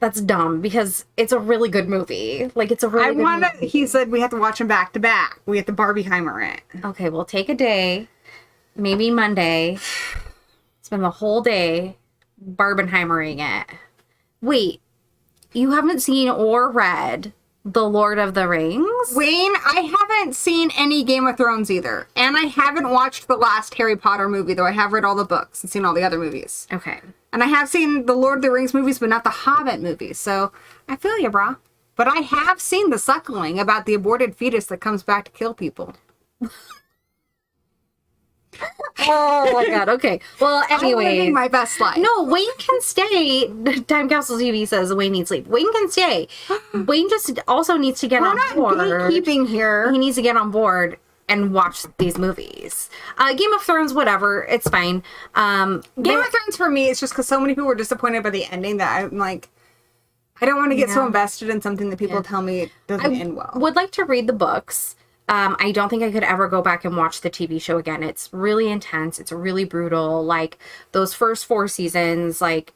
That's dumb because it's a really good movie. Like, it's a really good movie. He said we have to watch them back to back. We have to Barbieheimer it. Okay, we'll take a day, maybe Monday, spend the whole day Barbenheimering it. Wait, you haven't seen or read The Lord of the Rings? Wayne, I haven't seen any Game of Thrones either. And I haven't watched the last Harry Potter movie, though I have read all the books and seen all the other movies. Okay. And I have seen the Lord of the Rings movies, but not the Hobbit movies. So I feel you, brah. But I have seen The Suckling about the aborted fetus that comes back to kill people. Oh my god, okay. Well, anyway. I'm living my best life. No, Wayne can stay. Time Capsule TV says Wayne needs sleep. Wayne can stay. Wayne just also needs to get on board. We're not gatekeeping here. He needs to get on board and watch these movies. Game of Thrones, whatever. It's fine. Game of Thrones for me is just because so many people were disappointed by the ending that I'm like, I don't want to get so invested in something that people tell me doesn't end well. Would like to read the books. I don't think I could ever go back and watch the TV show again. It's really intense. It's really brutal. Like, those first 4 seasons, like,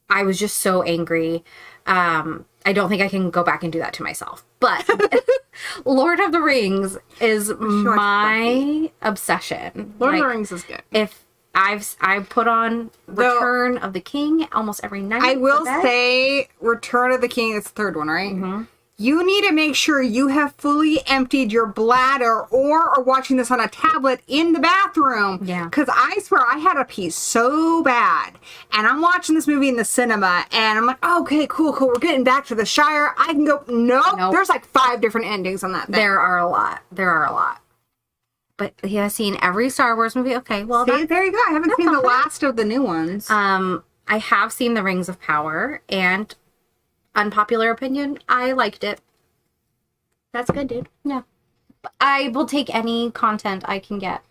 I was just so angry. I don't think I can go back and do that to myself. But Lord of the Rings is my obsession. Lord of the Rings is good. If I've put on Return of the King almost every night. I will say Return of the King is the third one, right? Mm-hmm. you need to make sure you have fully emptied your bladder or are watching this on a tablet in the bathroom. Yeah. Because I swear I had to pee so bad. And I'm watching this movie in the cinema and I'm like, okay, cool. We're getting back to the Shire. I can go. Nope. There's like 5 different endings on that thing. There are a lot. But he has seen every Star Wars movie. Okay, well, see, there you go. I haven't seen the last of the new ones. I have seen The Rings of Power, and unpopular opinion, I liked it. That's good, dude. Yeah. I will take any content I can get.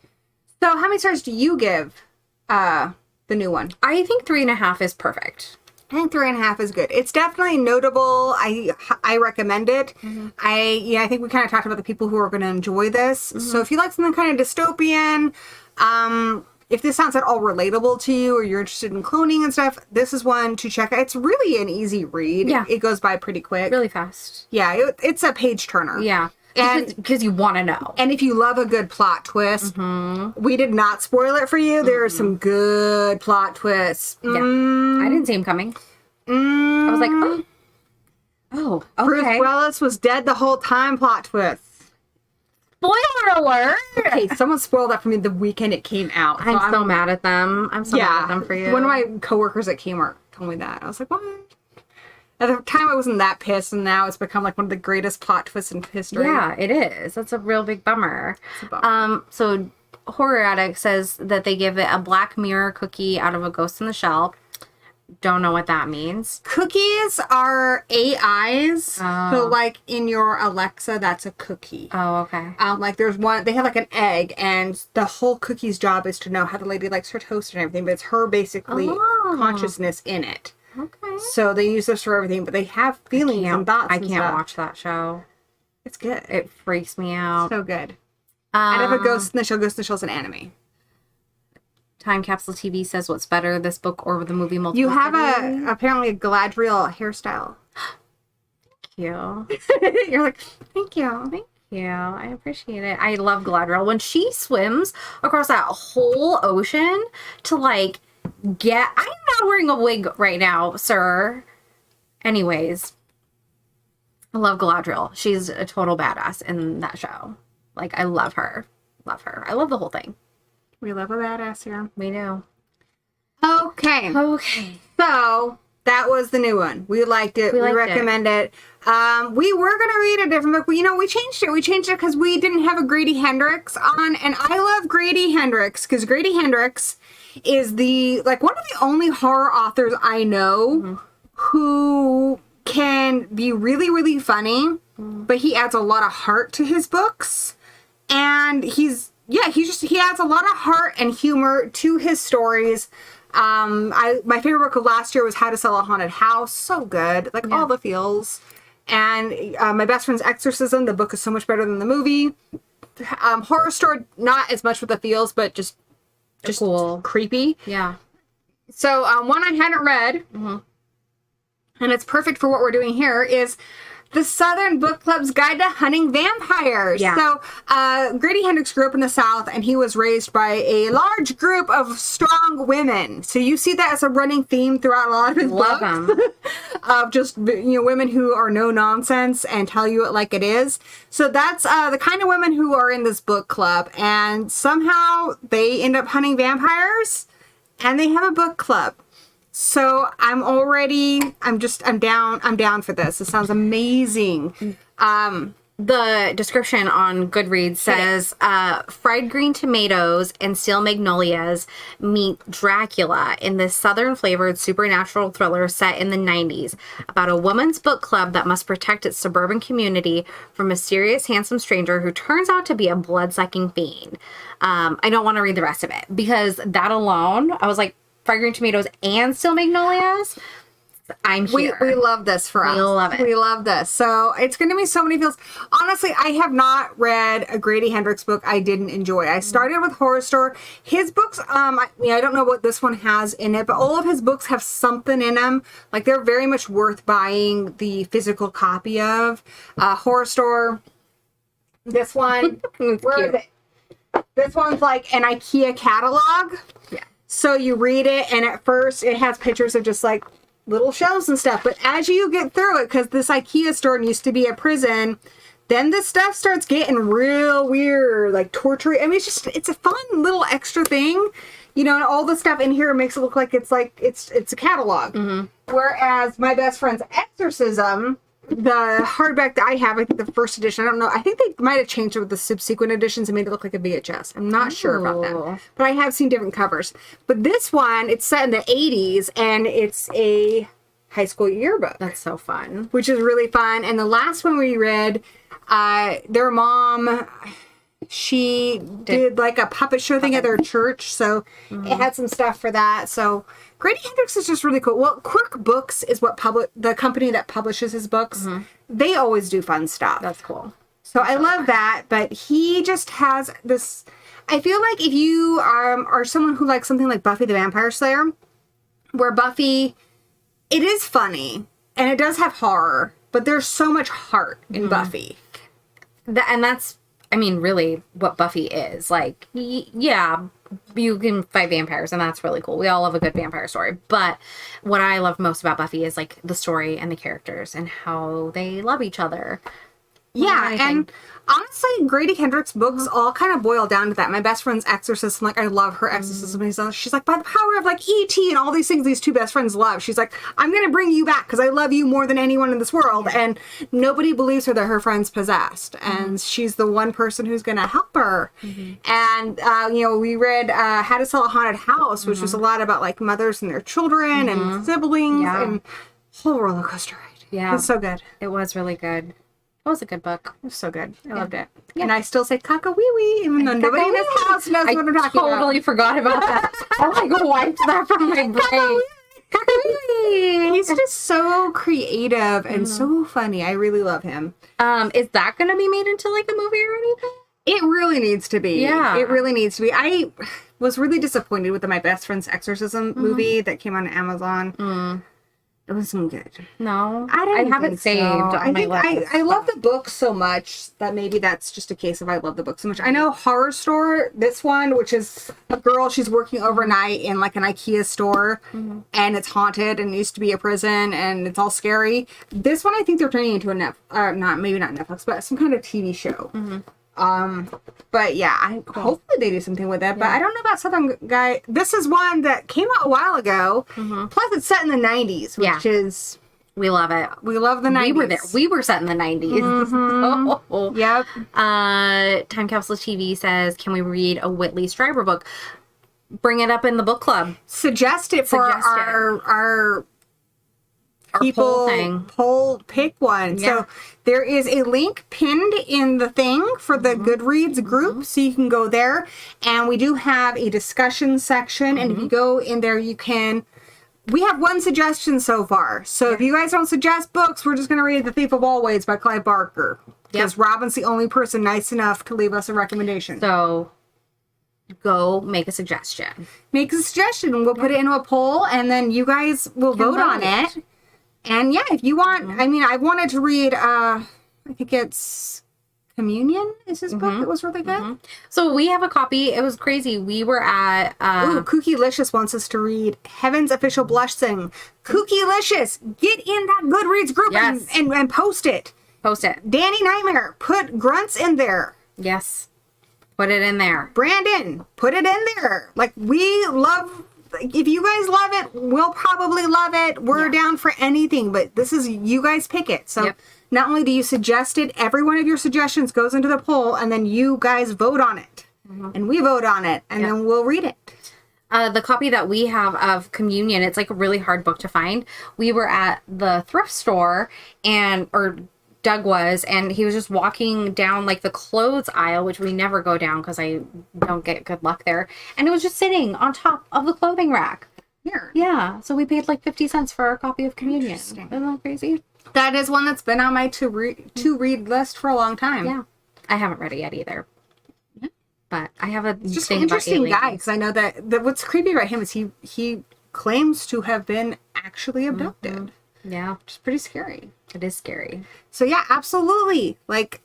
So how many stars do you give the new one? I think 3.5 is perfect. I think 3.5 is good. It's definitely notable. I recommend it. Mm-hmm. I think we kind of talked about the people who are going to enjoy this. Mm-hmm. So if you like something kind of dystopian, if this sounds at all relatable to you or you're interested in cloning and stuff, this is one to check out. It's really an easy read. Yeah. It goes by pretty quick. Really fast. Yeah, it's a page turner. Yeah. And because you want to know. And if you love a good plot twist, we did not spoil it for you. There are some good plot twists. Yeah. I didn't see him coming. I was like, oh, okay. Bruce Willis was dead the whole time, plot twist. Spoiler alert! Okay, someone spoiled that for me the weekend it came out. So I'm so mad at them. I'm so mad at them for you. One of my coworkers at Kmart told me that. I was like, what? At the time, I wasn't that pissed, and now it's become like one of the greatest plot twists in history. Yeah, it is. That's a real big bummer. It's a bummer. So Horror Addict says that they give it a Black Mirror cookie out of a Ghost in the Shell. Don't know what that means. Cookies are AIs. Oh. So, like, in your Alexa, that's a cookie. Oh, okay. Like, there's one, they have, like, an egg, and the whole cookie's job is to know how the lady likes her toast and everything, but it's her, basically, consciousness in it. Okay. So, they use this for everything, but they have feelings and thoughts I and can't stuff. watch that show. It's good. It freaks me out. So good. And if a Ghost in the Shell is an anime. Time Capsule TV says what's better, this book or the movie multiple. You have apparently a Galadriel hairstyle. Thank you. You're like, thank you. Thank you. I appreciate it. I love Galadriel. When she swims across that whole ocean to like I'm not wearing a wig right now, sir. Anyways, I love Galadriel. She's a total badass in that show. Like, I love her. Love her. I love the whole thing. We love a badass here. We do. Okay. So that was the new one. We liked it. We recommend it. We were going to read a different book, but we changed it. We changed it because we didn't have a Grady Hendrix on, and I love Grady Hendrix because Grady Hendrix is one of the only horror authors I know who can be really, really funny, but he adds a lot of heart to his books, and he adds a lot of heart and humor to his stories. My favorite book of last year was How to Sell a Haunted House. So good. All the feels. And My Best Friend's Exorcism. The book is so much better than the movie. Horror Store, not as much with the feels, but just cool. Creepy. Yeah. So one I hadn't read, and it's perfect for what we're doing here, is The Southern Book Club's Guide to Hunting Vampires. Yeah. So, Grady Hendrix grew up in the South, and he was raised by a large group of strong women. So you see that as a running theme throughout a lot of his books. Of just, women who are no nonsense and tell you it like it is. So that's the kind of women who are in this book club. And somehow they end up hunting vampires, and they have a book club. So I'm down for this. It sounds amazing. The description on Goodreads says, fried green tomatoes and steel magnolias meet Dracula in this southern-flavored supernatural thriller set in the 90s about a woman's book club that must protect its suburban community from a mysterious, handsome stranger who turns out to be a blood-sucking fiend. I don't want to read the rest of it because that alone, I was like, fried green tomatoes and steel magnolias? I'm here. We love this for us. We love it. We love this. So it's going to be so many feels. Honestly, I have not read a Grady Hendrix book I didn't enjoy. I started with Horror Store. His books, I don't know what this one has in it, but all of his books have something in them. Like, they're very much worth buying the physical copy of. Horror Store. This one. Where is it? This one's like an IKEA catalog. Yeah. So you read it, and at first it has pictures of just like little shelves and stuff. But as you get through it, because this IKEA store used to be a prison, then this stuff starts getting real weird, like torture. I mean, it's a fun little extra thing, you know. And all the stuff in here makes it look like it's a catalog. Whereas my best friend's Exorcism, the hardback that I have, I think the first edition, I don't know, I think they might have changed it with the subsequent editions and made it look like a VHS. I'm not sure about that, but I have seen different covers. But this one, it's set in the 80s, and it's a high school yearbook. That's so fun. Which is really fun. And the last one we read, their mom, she did like a puppet show thing at their church, so it had some stuff for that. So Grady Hendrix is just really cool. Well, Quirk Books is what the company that publishes his books. They always do fun stuff. That's cool. So I love that, but he just has this. I feel like if you are someone who likes something like Buffy the Vampire Slayer, where Buffy, it is funny and it does have horror, but there's so much heart in Buffy. And that's, I mean, really what Buffy is. Like, yeah, you can fight vampires, and that's really cool. We all love a good vampire story. But what I love most about Buffy is, like, the story and the characters and how they love each other. Yeah, and honestly, Grady Hendrix books all kind of boil down to that. My best friend's Exorcism, like, I love her Exorcism. She's like, by the power of, like, E.T. and all these things these two best friends love, she's like, I'm going to bring you back because I love you more than anyone in this world. And nobody believes her that her friend's possessed. And she's the one person who's going to help her. And, you know, we read How to Sell a Haunted House, which was a lot about, like, mothers and their children and siblings and whole roller coaster ride. Yeah. It's so good. It was really good. It was a good book. It was so good. I loved it. Yeah. And I still say caca-wee-wee, even though nobody in this house knows what I'm talking about. I totally forgot about that. I like wiped that from my brain. He's just so creative and so funny. I really love him. Is that going to be made into like a movie or anything? It really needs to be. Yeah. It really needs to be. I was really disappointed with My Best Friend's Exorcism movie that came on Amazon. It wasn't good. No, I haven't saved on my list. I love the book so much that maybe that's just a case of I love the book so much. I know Horror Store, this one, which is a girl, she's working overnight in like an IKEA store, and it's haunted and it used to be a prison and it's all scary. This one I think they're turning into a maybe not Netflix, but some kind of TV show. But yeah, hopefully they do something with it. But I don't know about Southern Guy. This is one that came out a while ago. Plus, it's set in the 90s, which is we love it. We love the 90s. We were there. We were set in the 90s. Yep. Time Capsule TV says, "Can we read a Whitley Strieber book? Bring it up in the book club. Suggest it for our people pick one." Yeah. So there is a link pinned in the thing for the Goodreads group, so you can go there, and we do have a discussion section, and if you go in there we have one suggestion so far, so if you guys don't suggest books, we're just going to read The Thief of Always by Clive Barker, because Robin's the only person nice enough to leave us a recommendation. So go make a suggestion. Make a suggestion. We'll put it into a poll, and then you guys will vote on it. And yeah, if you want, I mean, I wanted to read, I think it's Communion is his book. It was really good. So we have a copy. It was crazy. We were at... Kooky Licious wants us to read Heaven's Official Blushing. Kooky Licious, get in that Goodreads group and post it. Post it. Danny Nightmare, put grunts in there. Yes. Put it in there. Brandon, put it in there. Like, we love... If you guys love it, we'll probably love it. We're down for anything, but this is, you guys pick it. So not only do you suggest it, every one of your suggestions goes into the poll, and then you guys vote on it. And we vote on it, and then we'll read it. The copy that we have of Communion, it's like a really hard book to find. We were at the thrift store, or Doug was, and he was just walking down like the clothes aisle, which we never go down because I don't get good luck there. And it was just sitting on top of the clothing rack. Here. Yeah. So we paid like 50 cents for a copy of Communion. Isn't that crazy? That is one that's been on my to read list for a long time. Yeah. I haven't read it yet either. Yeah. But I have a just thing an interesting about aliens. guy, because I know that what's creepy about him is he claims to have been actually abducted. Yeah. Which is pretty scary. It is scary. So yeah, absolutely. Like,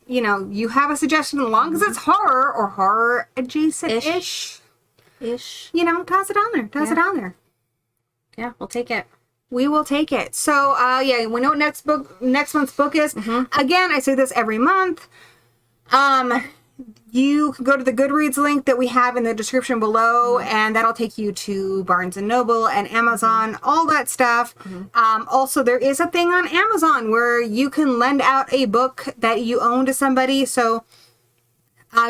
you know, you have a suggestion, as long as it's horror or horror adjacent-ish. Ish. You know, toss it on there. Toss it on there. Yeah, we'll take it. we will take it. So, yeah, we know what next month's book is. Again, I say this every month. You can go to the Goodreads link that we have in the description below, and that'll take you to Barnes & Noble and Amazon, all that stuff. Also, there is a thing on Amazon where you can lend out a book that you own to somebody. So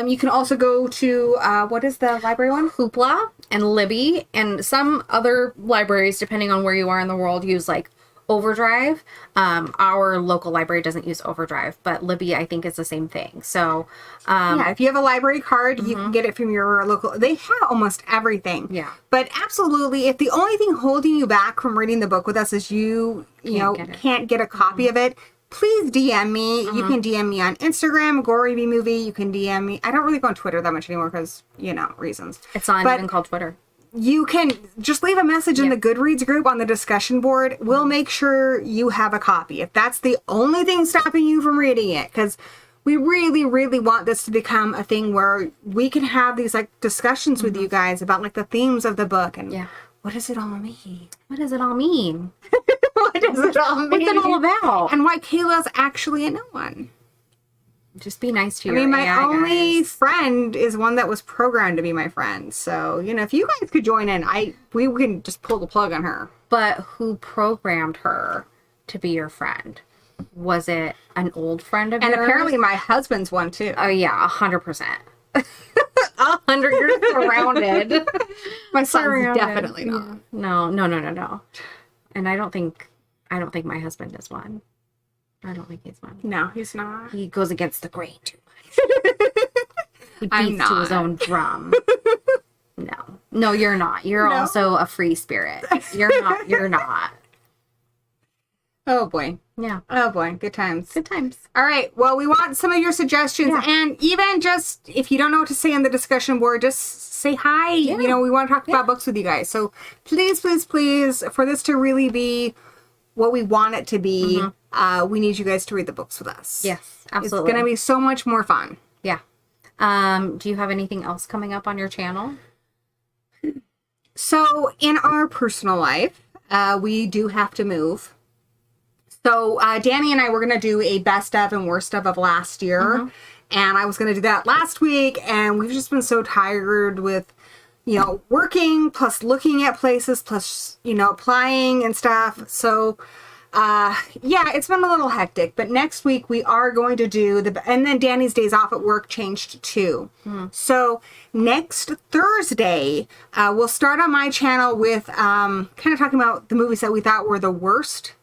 you can also go to, what is the library one? Hoopla and Libby, and some other libraries, depending on where you are in the world, use like Overdrive. Our local library doesn't use Overdrive, but Libby, I think, is the same thing. So, yeah, if you have a library card, you can get it from your local. They have almost everything. Yeah. But absolutely, if the only thing holding you back from reading the book with us is you can't get a copy of it, please DM me. You can DM me on Instagram, Gory B Movie. You can DM me. I don't really go on Twitter that much anymore because, reasons. It's not even called Twitter. You can just leave a message in the Goodreads group on the discussion board. We'll make sure you have a copy. If that's the only thing stopping you from reading it, because we really, really want this to become a thing where we can have these like discussions with you guys about like the themes of the book and what does it all mean? What does it all mean? What does it all mean? What's it all about? And why Kayla's actually a no one. Just be nice to your my AI only guys. friend is one that was programmed to be my friend. So, if you guys could join in, we can just pull the plug on her. But who programmed her to be your friend? Was it an old friend of yours? And apparently my husband's one too. Oh yeah, 100%. 100. You're surrounded. My son's definitely not. No. And I don't think my husband is one. I don't think he's one. No, he's not. He goes against the grain too much. He beats to his own drum. No, you're not. You're also a free spirit. You're not. Oh boy. Yeah. Oh boy. Good times. Good times. All right. Well, we want some of your suggestions, and even just if you don't know what to say on the discussion board, just say hi. Yeah. We want to talk about books with you guys. So please, please, please, for this to really be what we want it to be, we need you guys to read the books with us. Yes, absolutely. It's going to be so much more fun. Yeah. Do you have anything else coming up on your channel? So in our personal life, we do have to move. So Danny and I were going to do a best of and worst of last year. And I was going to do that last week. And we've just been so tired with, working plus looking at places plus, applying and stuff. So, it's been a little hectic. But next week we are going to do and then Danny's days off at work changed too. So next Thursday, we'll start on my channel with kind of talking about the movies that we thought were the worst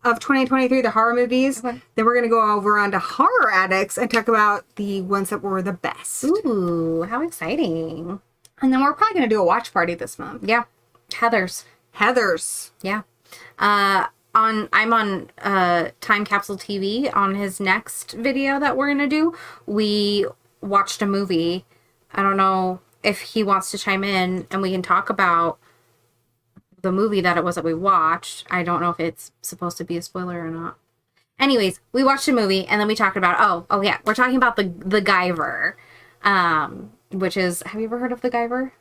of 2023, the horror movies. Okay. Then we're going to go over onto Horror Addicts and talk about the ones that were the best. Ooh, how exciting. And then we're probably going to do a watch party this month. Yeah. Heather's. Yeah. I'm on Time Capsule TV on his next video that we're going to do. We watched a movie. I don't know if he wants to chime in and we can talk about the movie that it was that we watched. I don't know if it's supposed to be a spoiler or not. Anyways, we watched a movie and then we talked about, we're talking about the Guyver, which is, have you ever heard of the Guyver?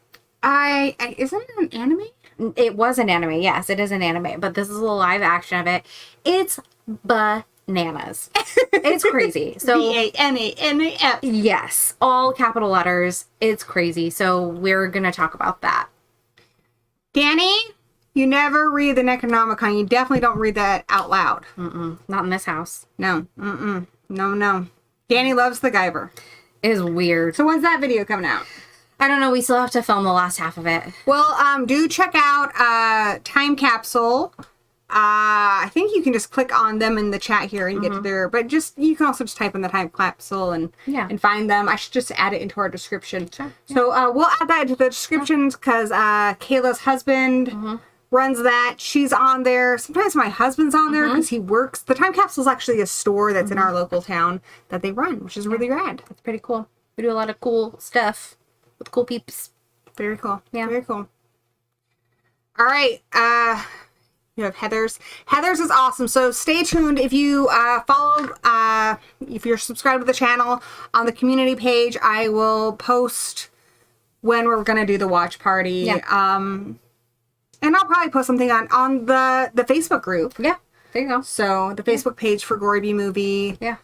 Isn't it an anime? It was an anime. Yes, it is an anime, but this is a live action of it. It's bananas. It's crazy. So BANANAS. Yes, all capital letters. It's crazy. So we're going to talk about that. Danny, you never read the Necronomicon. You definitely don't read that out loud. Not in this house. No. No. Danny loves the Guyver. It is weird. So when's that video coming out? I don't know. We still have to film the last half of it. Well, do check out Time Capsule. I think you can just click on them in the chat here and get to their, but you can also just type in the Time Capsule and find them. I should just add it into our description. Sure. Yeah. So we'll add that into the description because Kayla's husband runs that. She's on there. Sometimes my husband's on there because he works. The Time Capsule is actually a store that's in our local town that they run, which is really rad. It's pretty cool. We do a lot of cool stuff with cool peeps. Very cool. Yeah. Very cool. All right. You have Heather's. Heather's is awesome. So stay tuned. If you follow, if you're subscribed to the channel, on the community page, I will post when we're going to do the watch party. Yeah. And I'll probably post something on the Facebook group. Yeah, there you go. So the Facebook page for Gory B Movie. Yeah.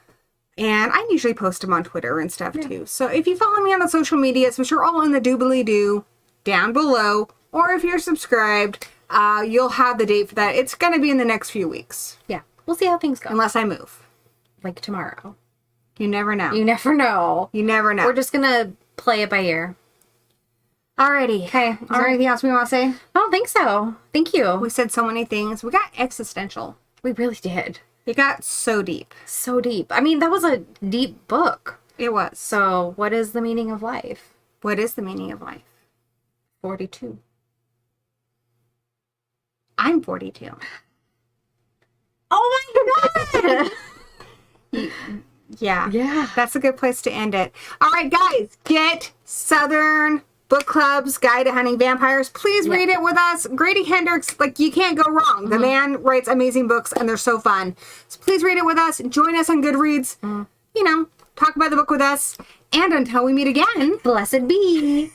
And I usually post them on Twitter and stuff too. So if you follow me on the social medias, which are all in the doobly-doo down below, or if you're subscribed, you'll have the date for that. It's going to be in the next few weeks. Yeah. We'll see how things go. Unless I move. Like tomorrow. You never know. You never know. You never know. We're just going to play it by ear. Alrighty. Okay. Is there anything else we want to say? I don't think so. Thank you. We said so many things. We got existential. We really did. It got so deep. So deep. I mean, that was a deep book. It was. So, what is the meaning of life? What is the meaning of life? 42. I'm 42. Oh my god! Yeah. Yeah. That's a good place to end it. All right, guys, get Southern Book Club's Guide to Hunting Vampires. Please read it with us. Grady Hendrix, like, you can't go wrong. The man writes amazing books, and they're so fun. So please read it with us. Join us on Goodreads. You know, talk about the book with us. And until we meet again, Blessed be.